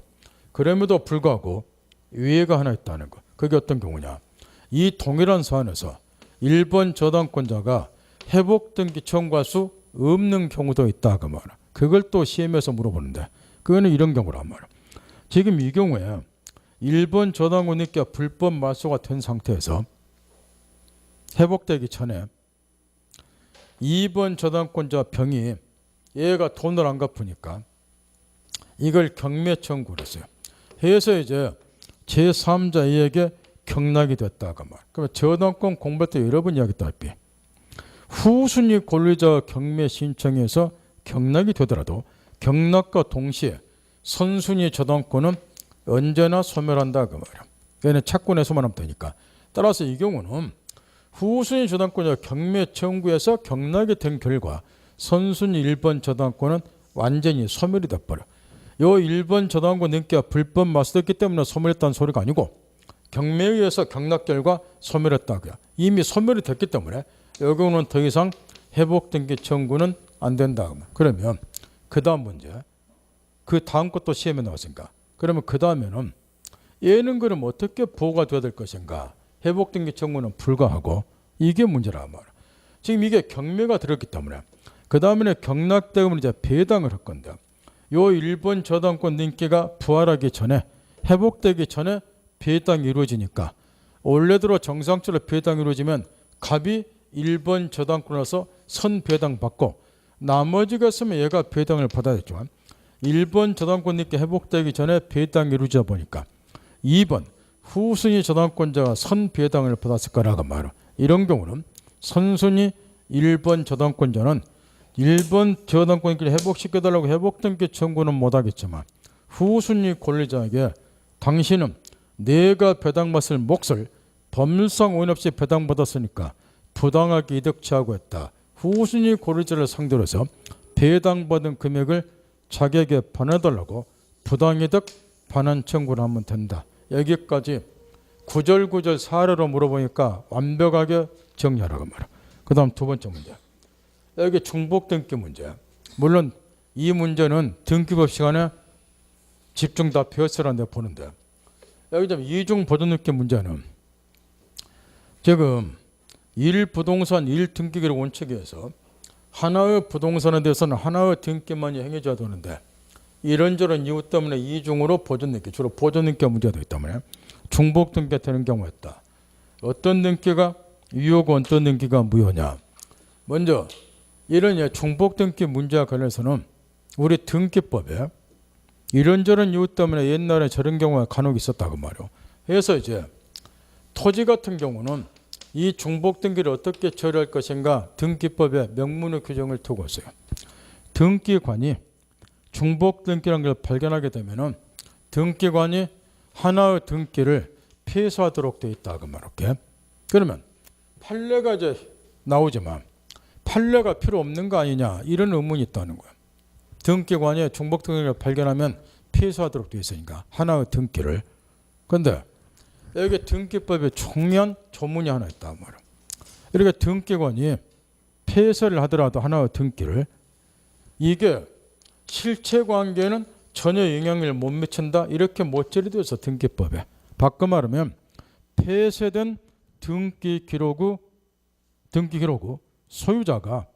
그럼에도 불구하고 위해가 하나 있다는 거. 그게 어떤 경우냐. 이 동일한 사안에서 1번 저당권자가 회복등기 청구할 수 없는 경우도 있다 그 말이야. 그걸 또 시험에서 물어보는데 그거는 이런 경우란 말이야. 지금 이 경우에 1번 저당권 등기가 불법 말소가 된 상태에서 회복되기 전에 2번 저당권자 병이 얘가 돈을 안 갚으니까 이걸 경매 청구를 했어요. 해서 이제 제3자에게 경락이 됐다가 말. 그러면 저당권 공부할 때 여러 번 이야기했다시피 후순위 권리자 경매 신청에서 경락이 되더라도 경락과 동시에 선순위 저당권은 언제나 소멸한다 그 말이야. 얘는 착권에서만 하면 되니까. 따라서 이 경우는 후순위 저당권자 경매 청구에서 경락이 된 결과 선순위 1번 저당권은 완전히 소멸이 돼버려. 요 1번 저당권 등기가 불법 말소됐기 때문에 소멸했다는 소리가 아니고 경매에 의해서 경락 결과 소멸했다고요. 이미 소멸이 됐기 때문에 이 경우는 더 이상 회복등기 청구는 안 된다. 그러면 그 다음 문제, 그 다음 것도 시험에 나왔으니까 그러면 그 다음에는 얘는 그럼 어떻게 보호가 되어야 될 것인가. 회복등기 청구는 불가하고 이게 문제란 말이야. 지금 이게 경매가 들었기 때문에 그 다음에는 경락대금을 이제 배당을 할 건데 요 1번 저당권 등기가 부활하기 전에 회복되기 전에 배당이 이루어지니까 원래대로 정상적으로 배당이 이루어지면 갑이 1번 저당권에서 선 배당 받고 나머지가 있으면 얘가 배당을 받아야 되지만 1번 저당권 등기 회복되기 전에 배당이 이루어지다 보니까 2번 후순위 저당권자가 선 배당을 받았을 거라고 말이야. 이런 경우는 선순위 1번 저당권자는 1번 저당권 등기를 회복시켜달라고 회복등기 청구는 못하겠지만 후순위 권리자에게 당신은 내가 배당받을 몫을 법률상 오인 없이 배당받았으니까 부당하게 이득 취하고 했다. 후순위 권리자를 상대로 해서 배당받은 금액을 자기에게 반환해달라고 부당이득 반환 청구를 하면 된다. 여기까지 구절구절 사례로 물어보니까 완벽하게 정리하라고 말이야. 그 다음 두 번째 문제. 여기 중복등기 문제. 물론 이 문제는 등기법 시간에 집중 다 배웠으라는 데 보는데 여기 좀 이중 보존등기 문제는 지금 1부동산 1등기기를 원칙에 해서 하나의 부동산에 대해서는 하나의 등기만이 행해져야 되는데 이런저런 이유 때문에 이중으로 보존등기, 주로 보존등기가 문제가 되기 때문에 중복등기가 되는 경우가 있다. 어떤 등기가 유효고 어떤 등기가 무효냐. 먼저 이런 중복등기 문제와 관련해서는 우리 등기법에 이런저런 이유 때문에 옛날에 저런 경우가 간혹 있었다고 말이요. 그래서 이제 토지 같은 경우는 이 중복등기를 어떻게 처리할 것인가 등기법에 명문의 규정을 두고 있어요. 등기관이 중복등기라는 걸 발견하게 되면은 등기관이 하나의 등기를 폐쇄하도록 되어 있다고 말할게. 그러면 판례가 이제 나오지만 판례가 필요 없는 거 아니냐 이런 의문이 있다는 거야. 등기관이 중복등기를 발견하면 폐쇄하도록 되어 있으니까 하나의 등기를. 그런데 여기 등기법에 중요한 조문이 하나 있단 말이야. 이렇게 등기관이 폐쇄를 하더라도 하나의 등기를 이게 실체관계는 전혀 영향을 못 미친다 이렇게 못절이 되어서 등기법에 바꿔 말하면 폐쇄된 등기 기록 후 소유자가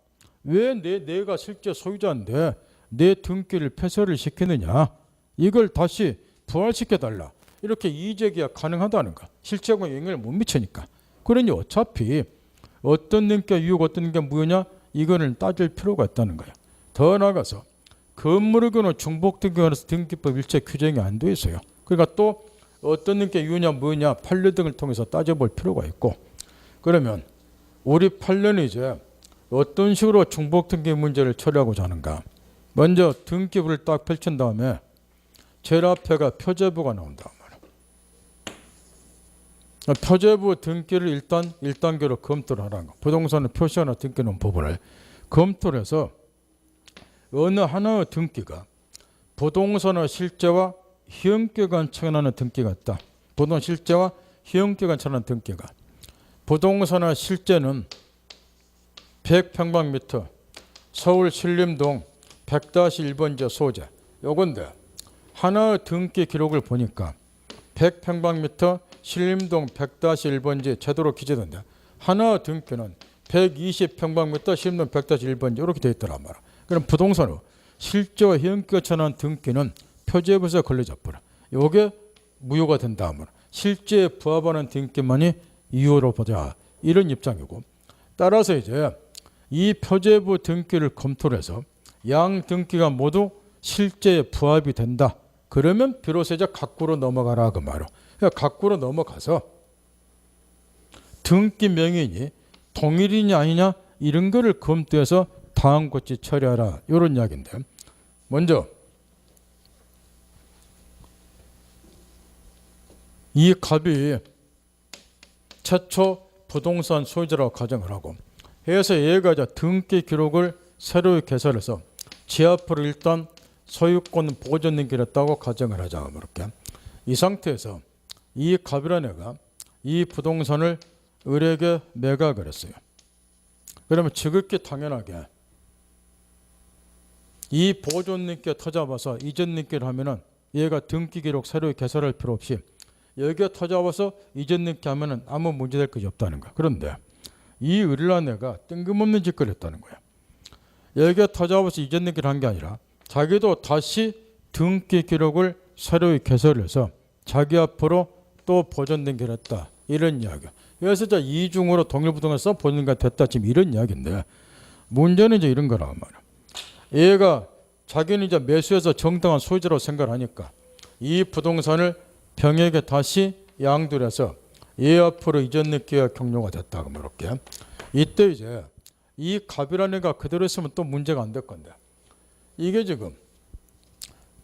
왜 내가 실제 소유자인데 내 등기를 폐쇄를 시키느냐, 이걸 다시 부활시켜달라, 이렇게 이의제기가 가능하다는 거. 실제하고 영향을 못 미치니까. 그러니 어차피 어떤 등기가 유효고 어떤 등기가 무효냐, 이거는 따질 필요가 있다는 거예요. 더 나아가서 건물의 경우는 중복등기에 관해서 등기법 일체 규정이 안 돼 있어요. 그러니까 또 어떤 등기가 유효냐 무효냐 판례 등을 통해서 따져볼 필요가 있고, 그러면 우리 판례는 이제 어떤 식으로 중복등기 문제를 처리하고자 하는가. 먼저 등기부를 딱 펼친 다음에 제일 앞에가 표제부가 나온다. 표제부 등기를 일단 1단계로 검토를 하라는 거. 부동산을 표시하나 등기는 부분을 검토를 해서 어느 하나의 등기가 부동산의 실제와 희영격에 처한하는 등기가 있다. 부동산 실제와 희영격에 처한하는 등기가, 부동산의 실제는 100평방미터 서울 신림동 100-1번지 소재 요건데, 하나의 등기 기록을 보니까 100평방미터 신림동 100-1번지 제도로 기재된다. 하나의 등기는 120평방미터 신림동 100-1번지 이렇게 되어 있더란 말이야. 그럼 부동산의 실제와 희영격에 처한 등기는 표제부에서 걸려져 버려. 이게 무효가 된다 하면 실제에 부합하는 등기만이 유효로 보자, 이런 입장이고, 따라서 이제 이 표제부 등기를 검토를 해서 양 등기가 모두 실제에 부합이 된다. 그러면 비로소 이제 각구로 넘어가라 그 말이야. 그러니까 각구로 넘어가서 등기 명인이 동일이냐 아니냐 이런 거를 검토해서 다음같이 처리하라, 이런 이야기인데, 먼저 이 갑이 최초 부동산 소유자라고 가정을 하고 해서 얘가 이제 등기 기록을 새로 개설해서 지 앞으로 일단 소유권 보존 등기를 했다고 가정을 하자. 이렇게 이 상태에서 이 갑이라는 애가 이 부동산을 을에게 매각을 했어요. 그러면 지극히 당연하게 이 보존 등기가 터잡아서 이전 등기를 하면은 얘가 등기 기록 새로 개설할 필요 없이 여기에 터잡아서 이전 등기 하면은 아무 문제될 것이 없다는 거야. 그런데 이 을이라는 애가 뜬금없는 짓을 했다는 거야. 여기에 터잡아서 이전 등기를 한 게 아니라 자기도 다시 등기 기록을 새로 개설해서 자기 앞으로 또 보존 등기를 했다, 이런 이야기야. 그래서 이제 이중으로 동일부동산에서 보존 등기가 됐다, 지금 이런 이야기인데, 문제는 이제 이런 거란 말이야. 얘가 자기는 이제 매수해서 정당한 소유자라고 생각을 하니까 이 부동산을 병에게 다시 양도해서 얘 앞으로 이전 등기가 격려가 됐다. 그럼 이렇게 이때 이제 이 갑이라는 애가 그대로 있으면 또 문제가 안 될 건데, 이게 지금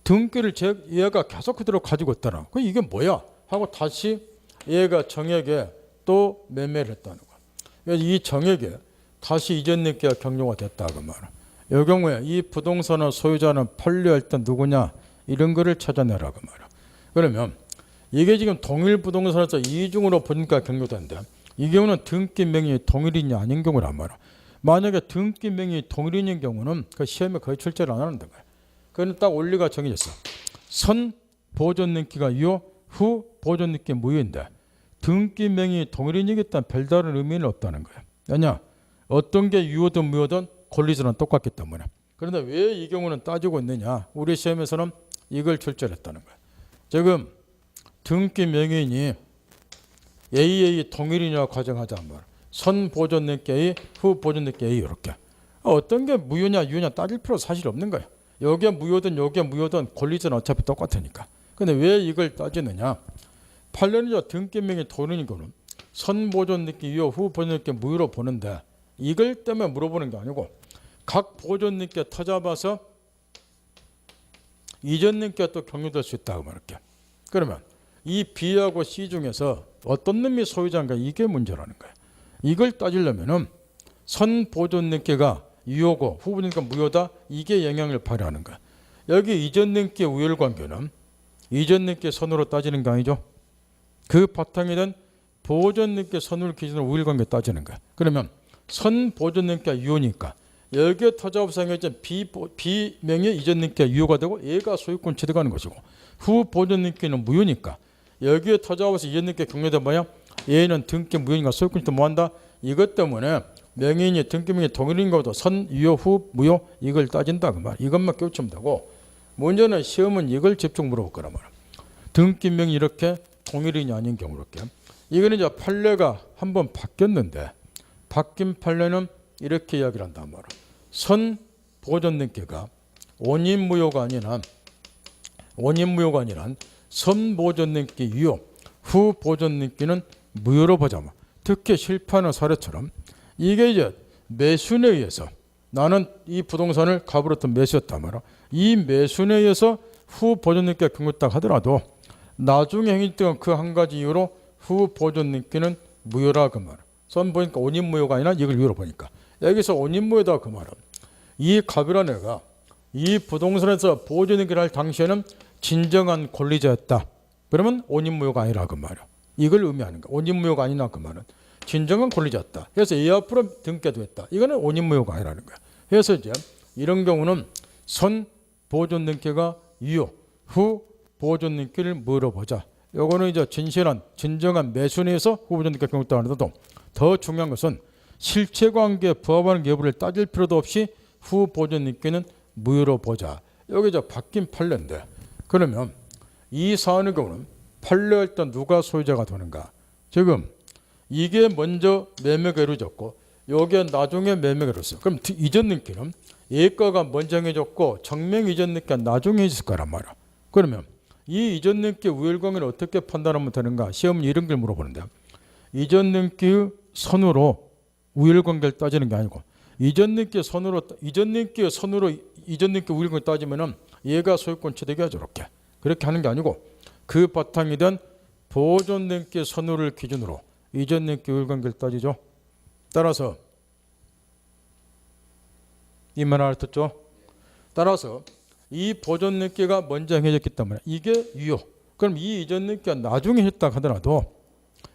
등기를 얘가 계속 그대로 가지고 있다라. 그 이게 뭐야 하고 다시 얘가 정에게 또 매매를 했다는 거야. 그래서 이 정에게 다시 이전 등기가 격려가 됐다 그 말이야. 이 경우에 이 부동산의 소유자는 판례할 때 누구냐, 이런 거를 찾아내라고 말이야. 그러면 이게 지금 동일 부동산에서 이중으로 보니까 격려된다. 이 경우는 등기 명의 동일이냐 아닌 경우란 말이야. 만약에 등기 명의 동일인 경우는 그 시험에 거의 출제를 안 하는 거야. 그건 딱 원리가 정해졌어. 선 보존 등기가 유효, 후 보존 등기 무효인데 등기 명의 동일인이기 때문에 별다른 의미는 없다는 거야. 왜냐? 어떤 게 유효든 무효든 권리자는 똑같기 때문에. 그런데 왜 이 경우는 따지고 있느냐? 우리 시험에서는 이걸 출제를 했다는 거야. 지금 등기 명의인이 AA 동일이냐고 가정하자 한번. 선 보존 등기 A, 후 보존 등기 A 이렇게. 어떤 게 무효냐 유효냐 따질 필요 사실 없는 거야. 여기에 무효든 여기에 무효든 권리자는 어차피 똑같으니까. 근데 왜 이걸 따지느냐? 판례는 등기 명의 동일인 거는 선 보존 등기 유효, 후 보존 등기 무효로 보는데 이걸 때문에 물어보는 게 아니고 각 보존 등기에 터잡아서 이전 등기가 또 격려될 수 있다고 말할게. 그러면 이 B하고 C 중에서 어떤 놈이 소유자인가, 이게 문제라는 거야. 이걸 따지려면은 선 보존 등기가 유효고 후 보존 등기가 무효다, 이게 영향을 발휘하는 거야. 여기 이전 등기의 우열 관계는 이전 등기의 선으로 따지는 게 아니죠. 그 바탕에 된 보존 등기의 선을 기준으로 우열 관계 따지는 거야. 그러면 선 보존 등기가 유효니까 여기에 터잡아서 B 명의 이전 등기가 유효가 되고 얘가 소유권 취득하는 것이고, 후 보존 등기는 무효니까 여기에 터잡아서 이전 등기가 격려된 뭐야? 얘는 등기 무효인가 소유권이 또 뭐한다? 이것 때문에 명의인이 등기 명의 동일인 것도 선, 유효, 후, 무효 이걸 따진다 그 말. 이것만 깨우치면 되고 문제는 시험은 이걸 집중 물어볼 거란 말이야. 등기 명의 이렇게 동일인이 아닌 경우 이렇게. 이거는 이제 판례가 한번 바뀌었는데 바뀐 판례는 이렇게 이야기를 한단 말이야. 선 보존 등기가 원인무효가 아니란 선 보존 등기 유효, 후 보존 등기는 무효로 보자마. 특히 실패하는 사례처럼 이게 이제 매수에 의해서 나는 이 부동산을 값으로 매수했단 말이야. 이 매수에 의해서 후 보존 등기가 경고했다 하더라도 나중에 행위했던 그 한 가지 이유로 후 보존 등기는 무효라 그 말이야. 선 보니까 원인무효가 아니라 이걸 유효로 보니까 여기서 원인무효다 그 말은 이 갑이라는 애가 이 부동산에서 보존 등기를 할 당시에는 진정한 권리자였다. 그러면 원인무효가 아니라 그 말이야. 이걸 의미하는 거야. 원인무효가 아니나 그 말은 진정한 권리자였다. 그래서 이 앞으로 등기도 했다. 이거는 원인무효가 아니라는 거야. 그래서 이제 이런 경우는 선 보존 등기가 유효, 후 보존 등기를 물어보자. 요거는 이제 진정한 매수인에서 후 보존 등기가 경고했다 하더라도 더 중요한 것은 실체관계에 부합하는 여부를 따질 필요도 없이 후 보존 등기는 무효로 보자. 여기 이제 바뀐 판례인데 그러면 이 사안의 경우는 판례할 때 누가 소유자가 되는가? 지금 이게 먼저 매매가 이루어졌고 여기에 나중에 매매가 이루어졌어요. 그럼 이전 등기는 예가가 먼저 행해졌고 정명 이전 등기가 나중에 있을 거란 말이야. 그러면 이 이전 등기 우열관계를 어떻게 판단하면 되는가? 시험은 이런 걸 물어보는데 이전 등기의 선으로 우열관계를 따지는 게 아니고 이전 등기 선으로 이전 등기 우열관계를 따지면은 얘가 소유권 취득이야 저렇게 그렇게 하는 게 아니고 그 바탕이 된 보존 등기 선우를 기준으로 이전 등기 우열관계를 따지죠. 따라서 이 말 알아듣죠? 따라서 이 보존 등기가 먼저 행해졌기 때문에 이게 유효. 그럼 이 이전 등기가 나중에 했다 하더라도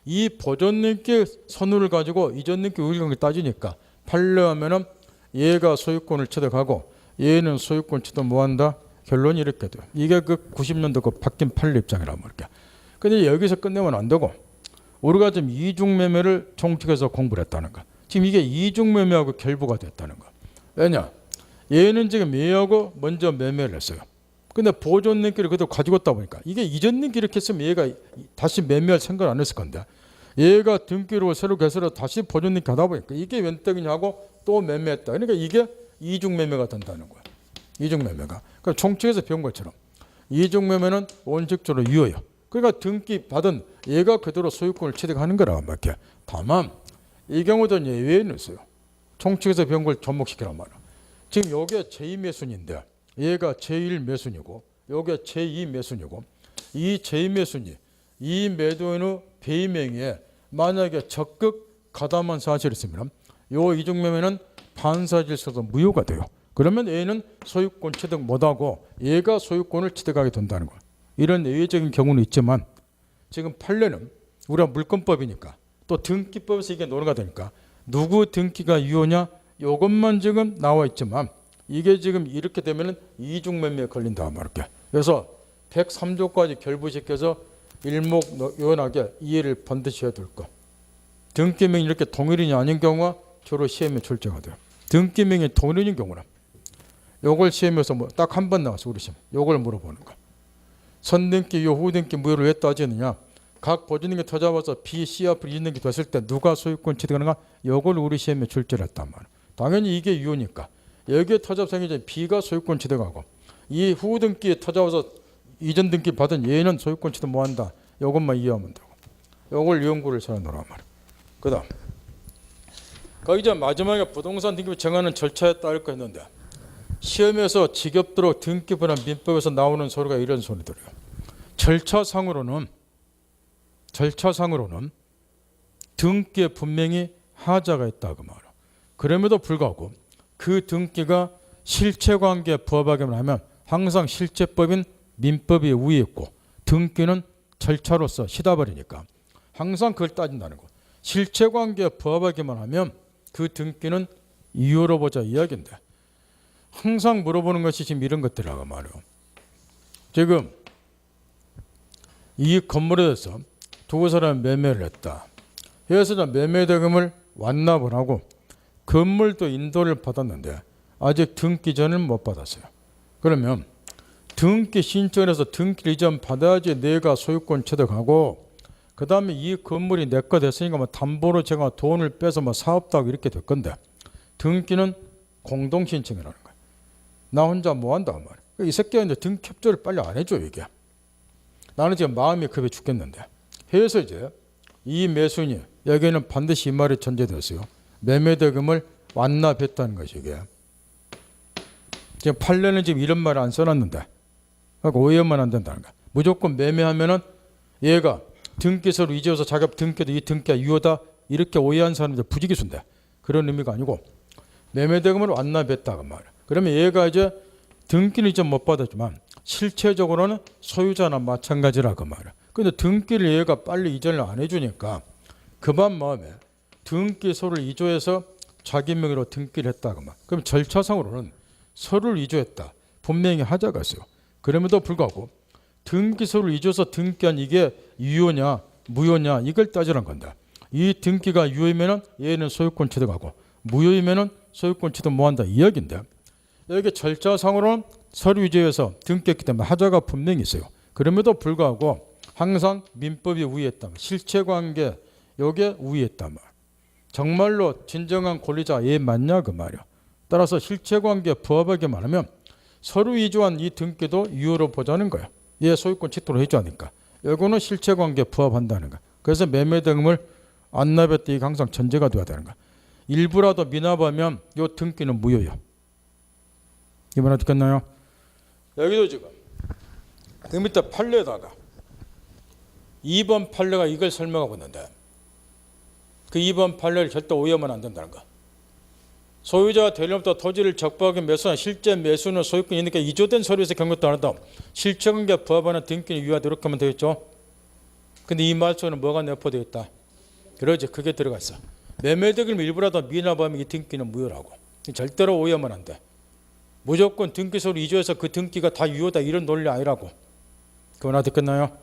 이 보존 등기 선우를 가지고 이전 등기 우열관계를 따지니까 판례하면은 얘가 소유권을 취득하고 얘는 소유권 취득 뭐한다? 결론이 이렇게 돼요. 이게 그 90년도 그 바뀐 판례 입장이란 말이야. 근데 여기서 끝내면 안 되고 우리가 지금 이중매매를 총칙에서 공부를 했다는 거. 지금 이게 이중매매하고 결부가 됐다는 거. 왜냐? 얘는 지금 얘하고 먼저 매매를 했어요. 근데 보존 등기를 그대로 가지고 있다 보니까 이게 이전 등기 이렇게 했으면 얘가 다시 매매할 생각을 안 했을 건데 얘가 등기로 새로 개설해서 다시 보존 등기 하다 보니까 이게 웬 떡이냐고 또 매매했다. 그러니까 이게 이중매매가 된다는 거야. 이중매매가. 그러니까 총칙에서 배운 것처럼 이중매매는 원칙적으로 유효해요. 그러니까 등기 받은 얘가 그대로 소유권을 취득하는 거라 말이야. 다만 이 경우도 예외는 있어요. 총칙에서 배운 걸 접목시키란 말이야. 지금 여기에 제2매순인데 얘가 제1매순이고 여기에 제2매순이고 이 제2매순이 이 매도인의 배임행위에 만약에 적극 가담한 사실이 있으면 요 이중매매는 반사질서도 무효가 돼요. 그러면 얘는 소유권 취득 못하고 얘가 소유권을 취득하게 된다는 거예요. 이런 예외적인 경우는 있지만 지금 판례는 우리가 물권법이니까 또 등기법에서 이게 논의가 되니까 누구 등기가 유효냐 이것만 지금 나와 있지만 이게 지금 이렇게 되면 이중매매에 걸린다 말이야. 그래서 103조까지 결부시켜서 일목요연하게 이해를 반드시 해야 될 거. 등기명이 이렇게 동일인이 아닌 경우가 주로 시험에 출제가 돼요. 등기명이 동일인 경우는 요걸 시험에서 뭐 딱 한 번 나왔어 우리 시험. 요걸 물어보는 거. 선등기, 후등기 무효를 왜 따지느냐? 각 보존등기 터잡아서 B, C 앞으로 이등기 됐을 때 누가 소유권 취득하는가? 요걸 우리 시험에 출제를 했단 말이야. 당연히 이게 유효니까 여기에 터잡생이 전 B가 소유권 취득하고 이 후등기에 터잡아서 이전 등기 받은 얘는 소유권 취득 뭐한다? 요것만 이해하면 되고 요걸 연구를 잘 놓으란 말이야. 그 다음 거기 이제 마지막에 부동산 등기부 정하는 절차에 따를 거 했는데 시험에서 지겹도록 등기부나 민법에서 나오는 소리가 이런 소리들이에요. 절차상으로는 등기에 분명히 하자가 있다 그 말이야. 그럼에도 불구하고 그 등기가 실체관계에 부합하기만 하면 항상 실체법인 민법이 우위에 있고 등기는 절차로서 시다버리니까 항상 그걸 따진다는 거. 실체관계에 부합하기만 하면 그 등기는 이유로 보자 이야기인데 항상 물어보는 것이 지금 이런 것들이라고 말이에요. 지금 이 건물에 대해서 두 사람이 매매를 했다. 해서 매매대금을 완납을 하고 건물도 인도를 받았는데 아직 등기 전은 못 받았어요. 그러면 등기 신청해서 등기 이전 받아야지 내가 소유권 취득하고 그 다음에 이 건물이 내 거 됐으니까 뭐 담보로 제가 돈을 빼서 뭐 사업다고 이렇게 될 건데 등기는 공동 신청이라는 거야. 나 혼자 뭐 한다 말이야. 이 새끼가 이제 등기 협조를 빨리 안 해줘 이게. 나는 지금 마음이 급해 죽겠는데. 해서 이제 이 매수인이 여기는 반드시 이 말이 전제되었어요. 매매대금을 완납했다는 것이 이게. 지금 판례는 지금 이런 말을 안 써놨는데 그러니까 오해만 안 된다는 거야. 무조건 매매하면은 얘가 등기서로 이제어서 자기 등기도 이 등기가 유효다 이렇게 오해한 사람들 부지기수인데 그런 의미가 아니고 매매대금을 완납했다 그 말이야. 그러면 얘가 이제 등기는 이제 못 받았지만 실체적으로는 소유자나 마찬가지라 그 말이야. 근데 등기를 얘가 빨리 이전을 안 해주니까 급한 마음에 등기소를 이조해서 자기 명의로 등기를 했다 그 말. 그럼 절차상으로는 서류를 이조했다. 분명히 하자가 있어요. 그럼에도 불구하고 등기소를 이조해서 등기한 이게 유효냐 무효냐 이걸 따지는 건다. 이 등기가 유효이면은 얘는 소유권 취득하고 무효이면은 소유권 취득 못한다 이야기인데 여기 절차상으로는 서류 이조해서 등기했기 때문에 하자가 분명히 있어요. 그럼에도 불구하고 항상 민법이 우위했다. 실체관계 요게 우위했다 말. 정말로 진정한 권리자 얘 맞냐 그 말이야. 따라서 실체관계에 부합하게 말하면 서류 이조한 이 등기도 유효로 보자는 거야. 얘 소유권 취득을 해줘야 하니까. 이거는 실체관계에 부합한다는 거야. 그래서 매매대금을 완납했다 이게 항상 전제가 돼야 되는 거야. 일부라도 미납하면 이 등기는 무효야. 이번 어떻겠나요? 여기도 지금 그 밑에 판례에다가 2번 판례가 이걸 설명하고 있는데 그 2번 판례를 절대 오해하면 안 된다는 거. 소유자가 되려부터 토지를 적법하게 매수한 실제 매수는 소유권이 있으니까 이조된 서류에서 경고도 안 한다. 실체관계에 부합하는 등기는 유효하다 이렇게 하면 되겠죠. 근데 이 말소는 뭐가 내포되어 있다. 그러지 그게 들어가 있어. 매매대금을 일부라도 미납하면 이 등기는 무효라고. 절대로 오해하면 안 돼. 무조건 등기소를 이조해서 그 등기가 다 유효다 이런 논리 아니라고. 그건 어떻게 끝나요?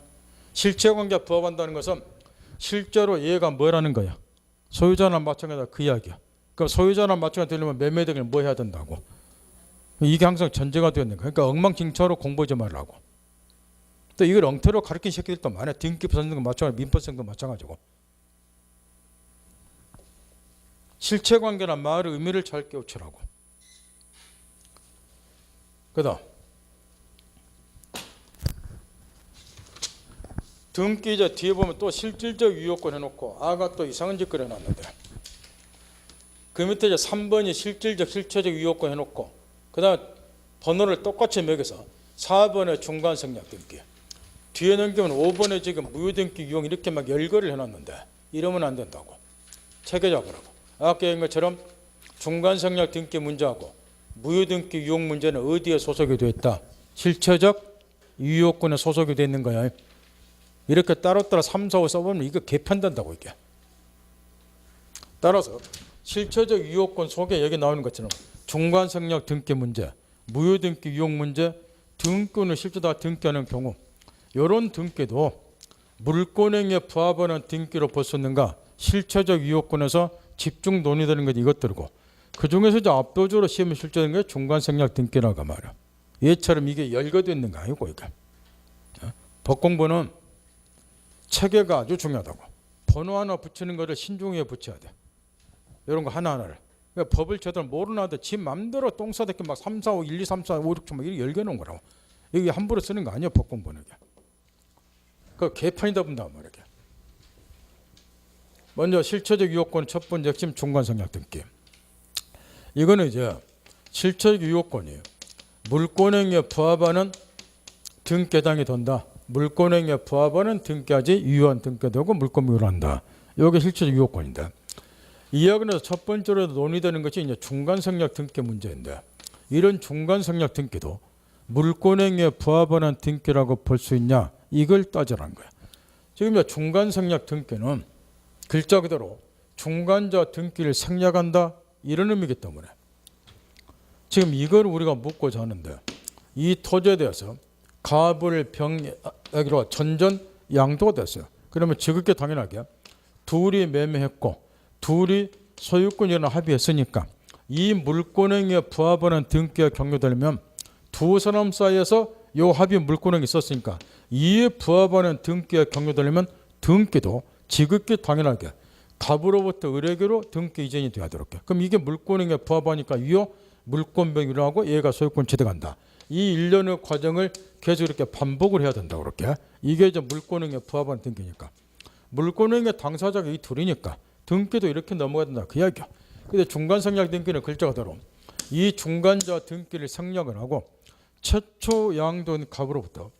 실체관계에 부합한다는 것은 실제로 얘가 뭐라는 거야. 소유자나 마찬가지다 그 이야기야. 그럼 소유자나 마찬가지 되려면 매매대금을 뭐 해야 된다고. 이게 항상 전제가 되어 있는 거야. 그러니까 엉망진창으로 공부하지 말라고. 또 이걸 엉터리로 가르친 새끼들도 많아. 등기 선생도 마찬가지고 민법생도 마찬가지고. 실체관계나 말의 의미를 잘 깨우치라고. 그다음 등기 이제 뒤에 보면 또 실질적 유효권 해놓고 아가 또 이상한 짓을 해놨는데 그 밑에 이제 3번이 실질적 실체적 유효권 해놓고 그 다음에 번호를 똑같이 매겨서 4번에 중간생략 등기 뒤에 넘기면 5번에 지금 무효등기 유용 이렇게 막 열거를 해놨는데 이러면 안 된다고. 체계적으로 아까 얘기한 것처럼 중간생략 등기 문제하고 무효등기 유용 문제는 어디에 소속이 되어 있다. 실체적 유효권에 소속이 되어 있는 거야. 이렇게 따로따로 3, 4, 5 써보면 이거 개편된다고 이게. 따라서 실체적 유효권 속에 여기 나오는 것처럼 중간생략 등기 문제, 무효등기 유용 문제, 등기권을 실제 다 등기하는 경우 이런 등기도 물권행위에 부합하는 등기로 볼 수 있는가 실체적 유효권에서 집중 논의되는 것 이것들이고 그 중에서 이제 압도적으로 시험에 실제되는 게 중간생략 등기라고 말이야. 얘처럼 이게 열거되어 있는 거 아니고 이게. 법 공부는 체계가 아주 중요하다고. 번호 하나 붙이는 거를 신중하게 붙여야 돼. 이런 거 하나하나를. 그러니까 법을 제대로 모르는 아들 지 맘대로 똥 싸대기 막 3, 4, 5, 1, 2, 3, 4, 5, 6, 7 막 이렇게 열겨놓은 거라고. 이게 함부로 쓰는 거 아니야 법 공부는. 그 개판이다 본다 말이야. 먼저 실체적 유효권 첫 번째 핵심 중간생략 등기. 이거는 이제 실체적 유효권이에요. 물권행위에 부합하는 등기 해당이 된다. 물권행위에 부합하는 등기하지 유효한 등기되고 물권 유효를 한다. 이게 실체적 유효권인데 이 이야기는 첫 번째로 논의되는 것이 이제 중간생략 등기 문제인데 이런 중간생략 등기도 물권행위에 부합하는 등기라고 볼 수 있냐 이걸 따지라는 거야. 지금 중간생략 등기는 글자 그대로 중간자 등기를 생략한다 이런 의미이기 때문에 지금 이걸 우리가 묻고자 하는데 이 토지에 대해서 가불 병 여기로 전전 양도가 됐어요. 그러면 지극히 당연하게 둘이 매매했고 둘이 소유권이라는 합의했으니까 이 물권행위에 부합하는 등기가 경료되려면 두 사람 사이에서 이 합의 물권행위 있었으니까 이에 부합하는 등기가 경료되려면 등기도 지극히 당연하게 갑으로부터 을에게로 등기 이전이 돼야 되겠게. 그럼 이게 물권행위에 부합하니까 이어 물권병이라고 얘가 소유권 취득한다. 이 일련의 과정을 계속 이렇게 반복을 해야 된다. 그렇게 이게 이제 물권행위에 부합하는 등기니까 물권행위의 당사자가 이 둘이니까 등기도 이렇게 넘어가야 된다. 그 이야기야. 근데 중간생략 등기는 글자 그대로 이 중간자 등기를 생략을 하고 최초 양도인 갑으로부터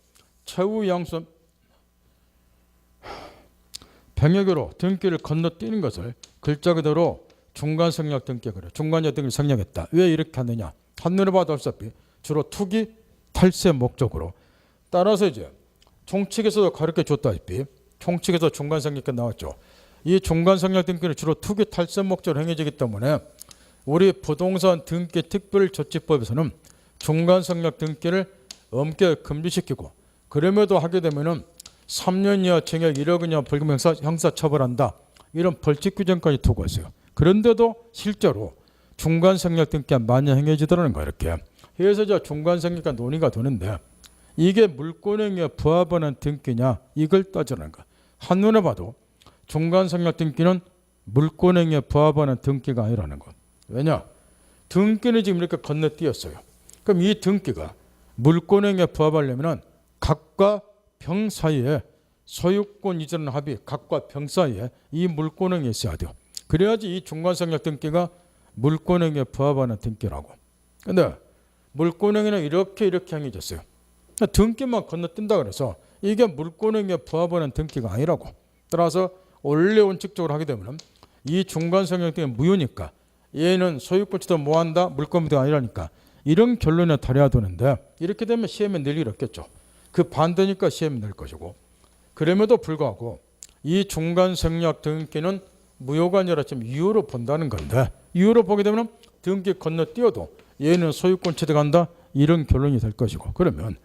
최후 양수 병역으로 등기를 건너뛰는 것을 글자 그대로 중간생략 등기 그래. 중간자 등기를 생략했다. 왜 이렇게 하느냐? 한눈에 봐도 알다시피 주로 투기 탈세 목적으로 따라서 이제 총칙에서도 가르쳐 줬다시피 총칙에서 중간생략 나왔죠. 이 중간생략 등기는 주로 투기 탈세 목적으로 행해지기 때문에 우리 부동산 등기 특별조치법에서는 중간생략 등기를 엄격히 금지시키고 그럼에도 하게 되면은 3년 이하 징역 1억 원 이하 벌금 형사 처벌한다. 이런 벌칙 규정까지 두고 있어요. 그런데도 실제로 중간생략 등기가 많이 행해지더라는 거예요. 이렇게. 그래서 저 중간생략과 논의가 되는데 이게 물권행위에 부합하는 등기냐 이걸 따지는 거야. 한눈에 봐도 중간생략 등기는 물권행위에 부합하는 등기가 아니라는 거. 왜냐? 등기는 지금 이렇게 건너뛰었어요. 그럼 이 등기가 물권행위에 부합하려면 각과 병 사이에 소유권 이전 합의 각과 병 사이에 이 물권행위가 있어야 돼요. 그래야지 이 중간생략 등기가 물권행위에 부합하는 등기라고. 근데 물권행위는 이렇게 행해졌어요. 등기만 건너뛴다 그래서 이게 물권행위에 부합하는 등기가 아니라고. 따라서 원래 원칙적으로 하게 되면 이 중간생략 등기는 무효니까 얘는 소유권 취득 뭐한다? 물권비가 아니라니까 이런 결론에 달해야 되는데 이렇게 되면 시험에 낼 일 없겠죠. 그 반대니까 시험에 낼 것이고 그럼에도 불구하고 이 중간생략 등기는 무효가 아니라 좀 유효로 본다는 건데 유효로 보게 되면 등기 건너뛰어도 얘는 소유권 취득한다 이런 결론이 될 것이고 그러면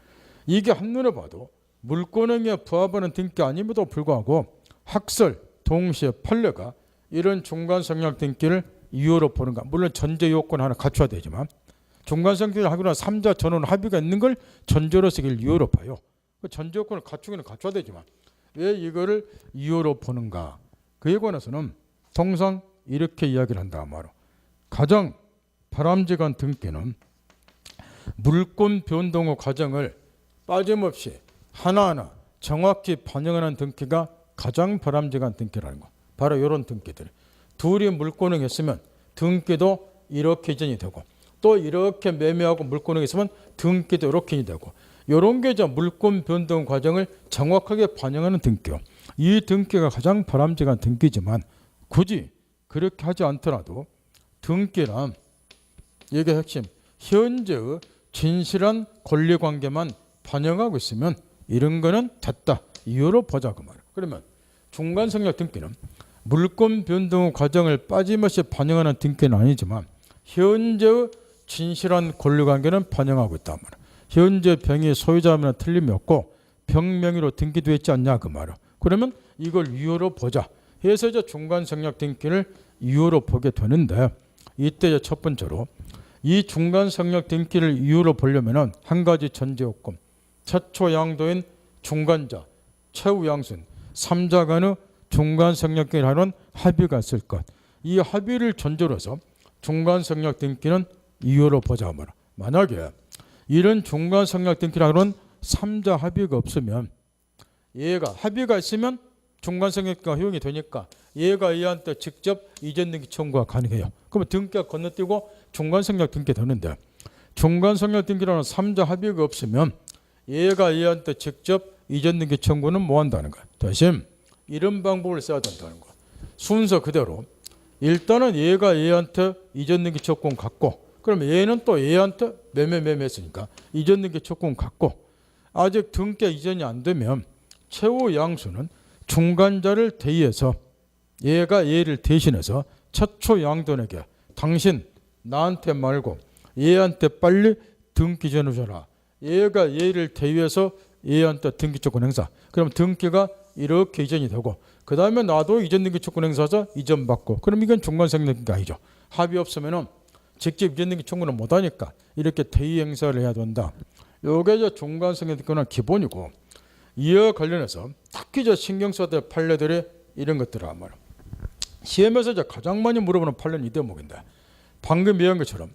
이게 한눈에 봐도 물권행위에 부합하는 등기 아님에도 불구하고 학설, 동시에 판례가 이런 중간생략 등기를 유효로 보는가. 물론 전제 요건 하나 갖춰야 되지만 중간생략을 하고 나서 3자 전원 합의가 있는 걸 전제로서 이걸 유효로 봐요. 그 전제 요건을 갖추기는 갖춰야 되지만 왜 이거를 유효로 보는가. 그에 관해서는 통상 이렇게 이야기를 한다 말로 가장 바람직한 등기는 물권 변동의 과정을 빠짐없이 하나하나 정확히 반영하는 등기가 가장 바람직한 등기라는 거. 바로 이런 등기들. 둘이 물권을 했으면 등기도 이렇게 이전이 되고 또 이렇게 매매하고 물권을 했으면 등기도 이렇게 되고 이런 게 물권 변동 과정을 정확하게 반영하는 등기요. 이 등기가 가장 바람직한 등기지만 굳이 그렇게 하지 않더라도 등기란 이게 핵심 현재의 진실한 권리관계만 반영하고 있으면 이런 거는 됐다. 이유로 보자 그 말이에요. 그러면 중간생략 등기는 물권 변동 과정을 빠짐없이 반영하는 등기는 아니지만 현재의 진실한 권리관계는 반영하고 있단 말이에요. 현재 병의 소유자면 틀림이 없고 병 명의로 등기되어 있지 않냐 그 말이에요. 그러면 이걸 유효로 보자 해서 이제 중간생략 등기를 유효로 보게 되는데 이때 첫 번째로 이 중간생략 등기를 유효로 보려면 한 가지 전제 요건 최초 양도인 중간자 최후 양수인 3자 간의 중간생략 등기를 하는 합의가 있을 것. 이 합의를 전제로 해서 중간생략 등기는 유효로 보자 말이야. 만약에 이런 중간생략 등기를 하는 3자 합의가 없으면 얘가 합의가 있으면 중간생략 등기가 허용이 되니까 얘가 얘한테 직접 이전 등기 청구가 가능해요. 그러면 등기가 건너뛰고 중간생략 등기 되는데 중간생략 등기라는 3자 합의가 없으면 얘가 얘한테 직접 이전 등기 청구는 뭐 한다는 거야. 대신 이런 방법을 써야 된다는 거야. 순서 그대로 일단은 얘가 얘한테 이전 등기 조건 갖고 그럼 얘는 또 얘한테 매매했으니까 이전 등기 조건 갖고 아직 등기가 이전이 안 되면 최후 양수는 중간자를 대의해서 얘가 얘를 대신해서 최초 양도인에게 당신 나한테 말고 얘한테 빨리 등기 전해 줘라. 얘가 얘를 대의해서 얘한테 등기 조건 행사. 그럼 등기가 이렇게 이전이 되고 그 다음에 나도 이전 등기 청구권 행사해서 이전 받고, 그럼 이건 중간성역 등기 아니죠. 합의 없으면은 직접 이전 등기 청구는 못하니까 이렇게 대의 행사를 해야 된다. 요게 이제 중간성역 등기는 기본이고, 이와 관련해서 특히 저 신경 써야 될 판례들이 이런 것들이란 말이야. 시험에서 이제 가장 많이 물어보는 판례는 이 대목인데, 방금 얘기한 것처럼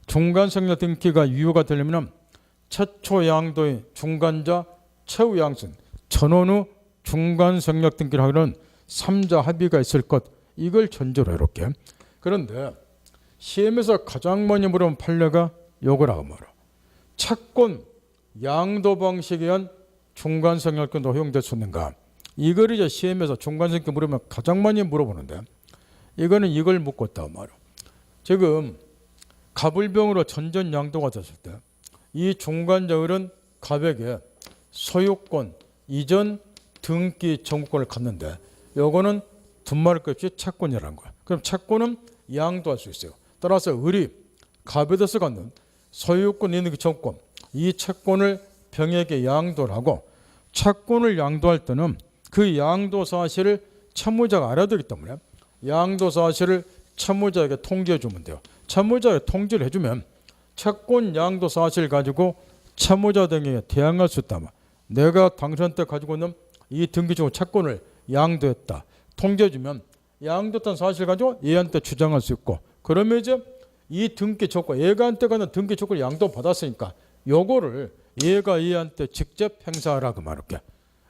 중간성역 등기가 유효가 되려면 최초 양도의 중간자 최후 양순 전원 후 중간성역 등기를 하기는 3자 합의가 있을 것, 이걸 전제로 이렇게. 그런데 시험에서 가장 많이 물어보는 판례가 요거라고 말이야. 채권 양도 방식에 의한 중간성역권도 허용될 수 있는가? 이걸 이제 시험에서 중간성역 물으면 가장 많이 물어보는데, 이거는 이걸 묻고 있다 말이야. 지금 갑을병으로 전전 양도가 됐을 때 이 중간자율은 갑에게 소유권 이전 등기 청구권을 갖는데, 요거는 두말할 것 없이 채권이라는 거야. 그럼 채권은 양도할 수 있어요. 따라서 을이 갑에서 갖는 소유권 있는 그 청구권, 이 채권을 병에게 양도를 하고, 채권을 양도할 때는 그 양도 사실을 채무자가 알아야 되기 때문에 양도 사실을 채무자에게 통지해 주면 돼요. 채무자에게 통지를 해주면 채권 양도 사실 가지고 채무자 등에게 대항할 수 있다. 내가 당신한테 가지고 있는 이 등기증 채권을 양도했다. 통지해주면 양도했다는 사실 가지고 얘한테 주장할 수 있고, 그러면 이제 이 등기 조건, 얘가한테 가는 등기 조건을 양도 받았으니까 요거를 얘가 얘한테 직접 행사하라고 말할게.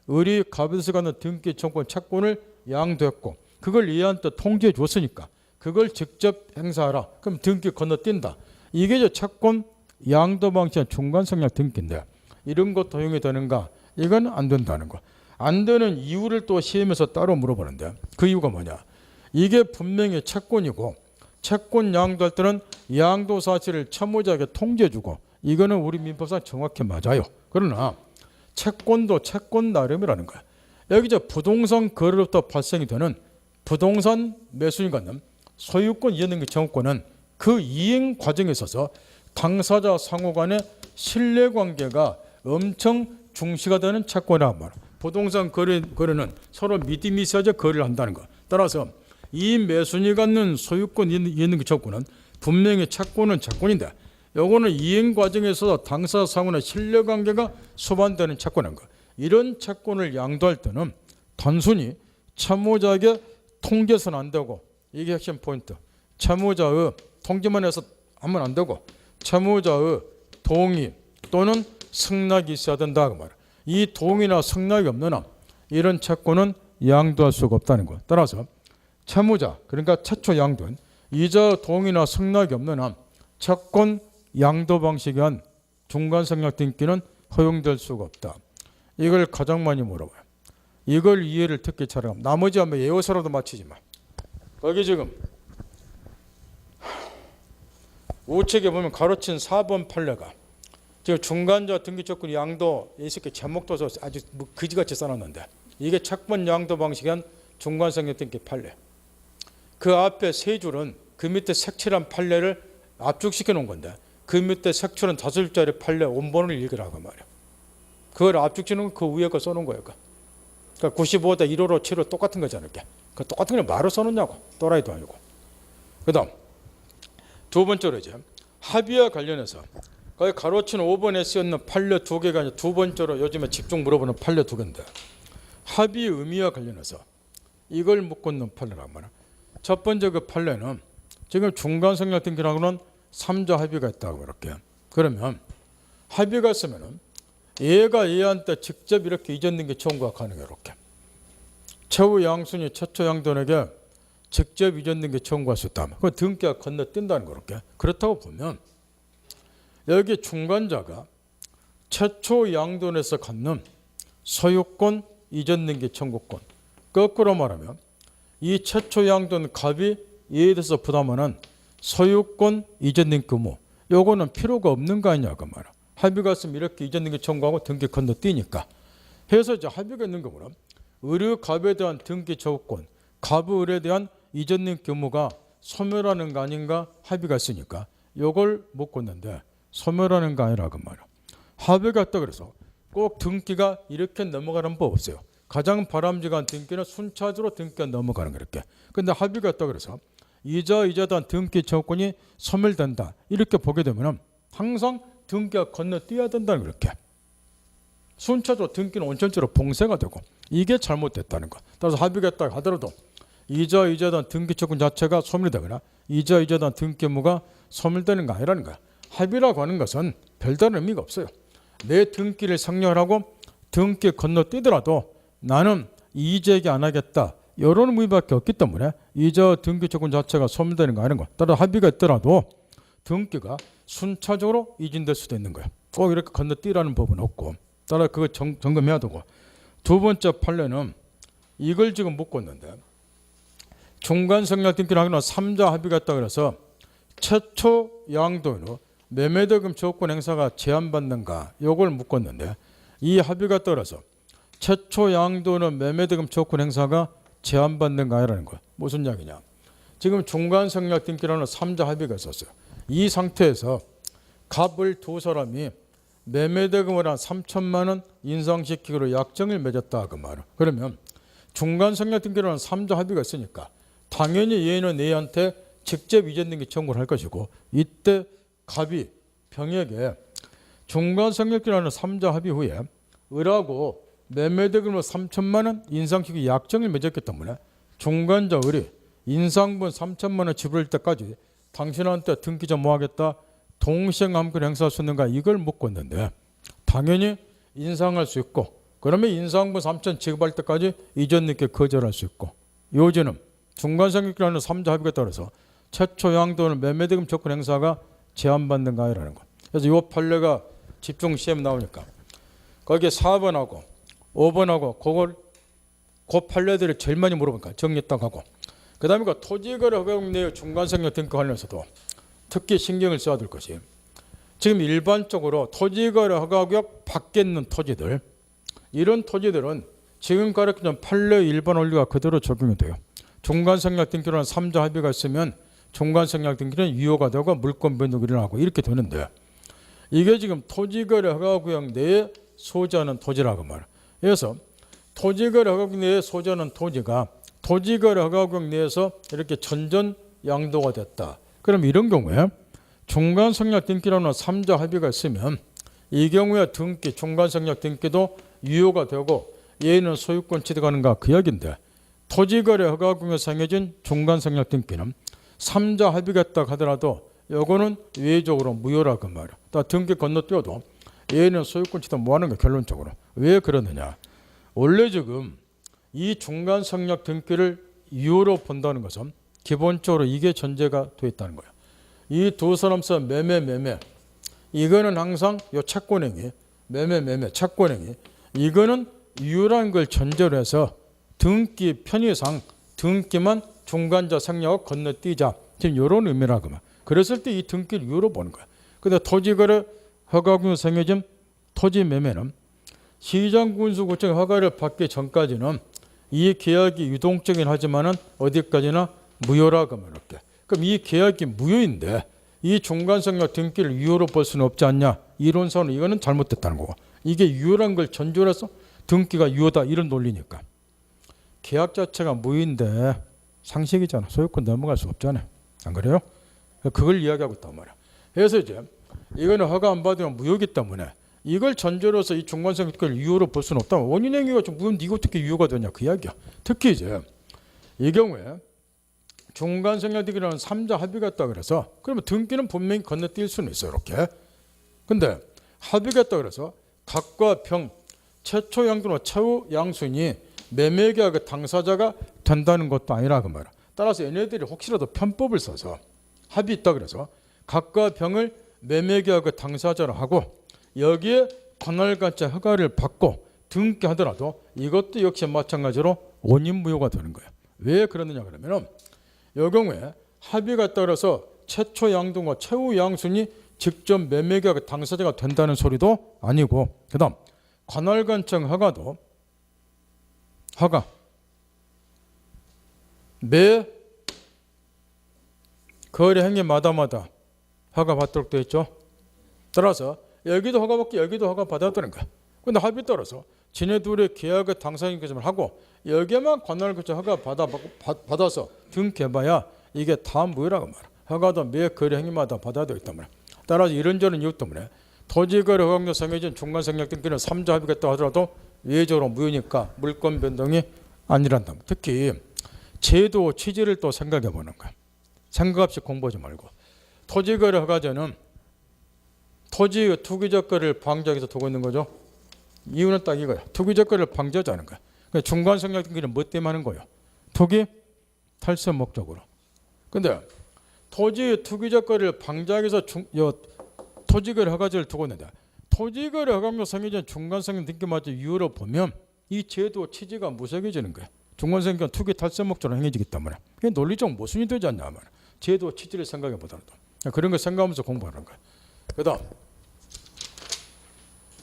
을이 갑에서 가는 등기 청구권 채권을 양도했고, 그걸 얘한테 통지해 줬으니까 그걸 직접 행사하라. 그럼 등기 건너뛴다. 이게 이제 채권 양도 방식의 중간성역 등기인데, 이런 것도 허용이 되는가? 이건 안 된다는 거. 안 되는 이유를 또 시험에서 따로 물어보는데, 그 이유가 뭐냐? 이게 분명히 채권이고, 채권 양도할 때는 양도 사실을 채무자에게 통지해주고, 이거는 우리 민법상 정확히 맞아요. 그러나 채권도 채권 나름이라는 거야. 여기 이제 부동산 거래로부터 발생이 되는 부동산 매수인 갖는 소유권 이전등기 청구권은 그 이행 과정에 있어서 당사자 상호 간의 신뢰관계가 엄청 중시가 되는 채권이란 말이야. 부동산 거래는 서로 믿음이 있어야 거래를 한다는 거. 따라서 이 매수인이 갖는 소유권 이전등기 청구권은 분명히 채권은 채권인데, 요거는 이행 과정에서 당사자 상호의 신뢰관계가 수반되는 채권인 거. 이런 채권을 양도할 때는 단순히 채무자에게 통지해서는 안 되고, 이게 핵심 포인트. 채무자의 통지만 해서 하면 안 되고, 채무자의 동의 또는 승낙이 있어야 된다 그 말이야. 이 동의나 승낙이 없는 한 이런 채권은 양도할 수가 없다는 거. 따라서 채무자, 그러니까 최초 양도인 이자 동의나 승낙이 없는 한 채권 양도 방식에 한 중간성역 등기는 허용될 수가 없다. 이걸 가장 많이 물어봐요. 이걸 이해를 특히 잘하면 나머지 한번 예어서라도 맞히지 마. 거기 지금 우측에 보면 가로친 4번 판례가 지금 중간자 등기조건 양도 이렇게 제목도 아주 그지같이 써놨는데, 이게 채권 양도 방식에 한 중간성역 등기 판례. 그 앞에 세 줄은 그 밑에 색칠한 판례를 압축시켜 놓은 건데, 그 밑에 색칠한 5줄짜리 판례 원본을 읽으라고 말이야. 그걸 압축시키는 그 위에 거 써놓은 거예요. 그러니까 95대 1호로 7호 똑같은 거잖아요. 그 똑같은 걸 말로 써놓냐고. 또라이도 아니고. 그 다음 두 번째로 이제 합의와 관련해서 거기 가로친 5번에 쓰였는 판례 2개가 아니라 두 번째로 요즘에 집중 물어보는 판례 2개인데, 합의 의미와 관련해서 이걸 묻고 있는 판례란 말이야. 첫 번째 그 판례는 지금 중간성역 등기라고는 3자 합의가 있다고 이렇게. 그러면 합의가 있으면은 얘가 얘한테 직접 이렇게 이전 등기 청구가 가능해. 이렇게 최후 양순이 최초 양도인에게 직접 이전 등기 청구할 수 있다면 그 등기가 건너뛴다는 거. 이렇게. 그렇다고 보면 여기 중간자가 최초 양도인에서 갖는 소유권 이전 등기 청구권, 거꾸로 말하면 이 최초 양도인 갑이 이에 대해서 부담하는 소유권 이전 등기 의무, 요거는 필요가 없는 거 아니냐 그 말이야. 합의가 있으면 이렇게 이전 등기 청구하고 등기 건너뛰니까. 해서 이제 합의가 있는 거구나. 의류 갑에 대한 등기 청구권, 갑의 을에 대한 이전 등기 의무가 소멸하는 거 아닌가 합의가 있으니까 요걸 묻고 있는데, 소멸하는 거 아니라 그 말이야. 합의가 있다 그래서 꼭 등기가 이렇게 넘어가는 법 없어요. 가장 바람직한 등기는 순차적으로 등기가 넘어가는 거예요. 이렇게. 근데 합의가 있다 그래서 이자에 대한 등기 청구권이 소멸된다 이렇게 보게 되면 항상 등기가 건너뛰어야 된다는 거예요. 이렇게. 순차적으로 등기는 원천적으로 봉쇄가 되고 이게 잘못됐다는 거. 따라서 합의가 있다 하더라도 이자에 대한 등기 청구권 자체가 소멸되거나 이자에 대한 등기 의무가 소멸되는 거 아니라는 거야. 합의라고 하는 것은 별다른 의미가 없어요. 내 등기를 상정하고 등기 건너뛰더라도 나는 이의제기 안 하겠다 이런 의미밖에 없기 때문에 이자 등기 청구권 자체가 소멸되는 거 아닌 거. 따라 합의가 있더라도 등기가 순차적으로 이진될 수도 있는 거예요. 꼭 이렇게 건너뛰라는 법은 없고 따라 그거 점검해야 되고 두 번째 판례는 이걸 지금 묻고 있는데 중간성략 등기를 하기는 3자 합의가 있다 그래서 최초 양도인으로 매매대금 조건 행사가 제한받는가 이걸 묻고 있는데 이 합의가 따라서 최초 양도는 매매대금 조건 행사가 제한받는가 아니라는 거야. 무슨 이야기냐. 지금 중간성략 등기라는 3자 합의가 있었어요. 이 상태에서 갑을 두 사람이 매매대금을 한 3천만 원 인상시키기로 약정을 맺었다 그 말은. 그러면 중간성략 등기라는 3자 합의가 있으니까 당연히 얘는 얘한테 직접 이전 등기 청구를 할 것이고 이때 갑이 병에게 중간성략이라는 3자 합의 후에 을하고 매매대금으로 3천만 원 인상시키기 약정을 맺었기 때문에 중간자 을이 인상분 3천만 원 지불할 때까지 당신한테 등기자 뭐 하겠다 동시행함권 행사할 수 있는가 이걸 묻고 있는데 당연히 인상할 수 있고 그러면 인상분 3천 지급할 때까지 이전 등기 거절할 수 있고 요지는 중간성략이라는 3자 합의에 따라서 최초 양도는 매매대금 조건 행사가 제한받는가 아니라는 거. 그래서 이 판례가 집중 시험 나오니까 거기에 4번하고 5번하고 그걸 그 판례들을 제일 많이 물어보니까 정리했다고 하고 그 다음에 그 토지거래 허가금 내의 중간성략 등기 관련해서도 특히 신경을 써야 될 것이 지금 일반적으로 토지거래 허가구역 밖에 있는 토지들 이런 토지들은 지금 가르쳐준 판례 일반 원리가 그대로 적용이 돼요. 중간성략 등기라는 3자 합의가 있으면 중간성략 등기는 유효가 되고 물권 변동이 일어나고 이렇게 되는데 이게 지금 토지거래 허가구역 내에 소지하는 토지라고 말해요. 그래서 토지거래 허가구역 내에 소지하는 토지가 토지거래 허가구역 내에서 이렇게 전전 양도가 됐다. 그럼 이런 경우에 중간성략 등기라는 3자 합의가 있으면 이 경우에 등기 중간성략 등기도 유효가 되고 얘는 소유권 취득하는가 그 이야기인데 토지거래 허가구역에 정해진 중간성략 등기는 3자 합의가 있다 하더라도 요거는 외적으로 무효라고 말이야. 다 등기 건너뛰어도 얘는 소유권 취득 뭐 하는 거야 결론적으로. 왜 그러느냐. 원래 지금 이 중간성략 등기를 유효로 본다는 것은 기본적으로 이게 전제가 되어 있다는 거예요. 이 두 사람 사이 매매 이거는 항상 요 채권행위 매매 채권행위 이거는 유효라는 걸 전제로 해서 등기 편의상 등기만 중간자 생략을 건너뛰자 지금 이런 의미라고 말. 그랬을 때 이 등기를 유효로 보는 거야. 근데 토지거래 허가구역 정해진 토지 매매는 시장군수구청 허가를 받기 전까지는 이 계약이 유동적이긴 하지만은 어디까지나 무효라고 말할게. 그럼 이 계약이 무효인데 이 중간성략 등기를 유효로 볼 수는 없지 않냐? 이론상으로 이거는 잘못됐다는 거고. 이게 유효란 걸 전제로 해서 등기가 유효다 이런 논리니까. 계약 자체가 무효인데 상식이잖아. 소유권 넘어갈 수 없잖아요. 안 그래요? 그걸 이야기하고 있단 말이야. 그래서 이제 이거는 허가 안 받으면 무효이기 때문에 이걸 전제로 해서 이 중간성략 등기를 유효로 볼 수는 없다. 원인행위가 좀 무효인데 이거 어떻게 유효가 되냐 그 이야기야. 특히 이제 이 경우에 중간성략 등기라는 3자 합의가 있다 그래서 그러면 등기는 분명히 건너뛸 수는 있어요. 이렇게. 근데 합의가 있다 그래서 갑과 병 최초 양도나 최후 양수인이 매매계약의 당사자가 된다는 것도 아니라 그 말이야. 따라서 얘네들이 혹시라도 편법을 써서 합의 있다 그래서 갑과 병을 매매계약의 당사자로 하고 여기에 관할가짜 허가를 받고 등기하더라도 이것도 역시 마찬가지로 원인무효가 되는 거예요. 왜 그러느냐 그러면 이 경우에 합의가 따라서 최초 양도와 최후 양순이 직접 매매계약 당사자가 된다는 소리도 아니고 그 다음 관할관청 허가도 허가 매 거래 행위마다마다 허가 받도록 되어 있죠. 따라서 여기도 허가 받기 여기도 허가 받아야 되는 거야. 근데 합의 따라서 지네 둘의 계약의 당사자인 것을 하고 여기에만 관할 거쳐 허가 받아서 등기해봐야 이게 다 무효라고 말이야. 허가도 매 거래 행위마다 받아야 되기 때문에 따라서 이런저런 이유 때문에 토지거래 허가로 정해진 중간생략 등기는 3자 합의겠다 하더라도 예외적으로 무효니까 물권 변동이 아니란다. 특히 제도 취지를 또 생각해 보는 거야. 생각 없이 공부하지 말고 토지거래 허가제는 토지의 투기적 거래를 방지하기 위해서 두고 있는 거죠. 이유는 딱 이거야. 투기적 거래를 방지하지 않은 거야. 그러니까 중간생략 등기는 뭐 때문에 하는 거예요? 토기 탈세 목적으로. 근데 토지의 투기적 거래를 방지하기 위해서 토지거래 허가제를 두고 있는데 토지거래 허가로 정해진 중간생략 등기마저 이유로 보면 이 제도 취지가 무색해지는 거야. 중간생략은 투기 탈세 목적으로 행해지기 때문에 그게 논리적 모순이 되지 않냐 하면 제도 취지를 생각해 보더라도 그런 걸 생각하면서 공부하는 거야. 그다음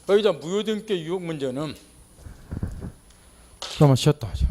여기자 무효등기 유혹 문제는 그러면 쉬었다 하죠.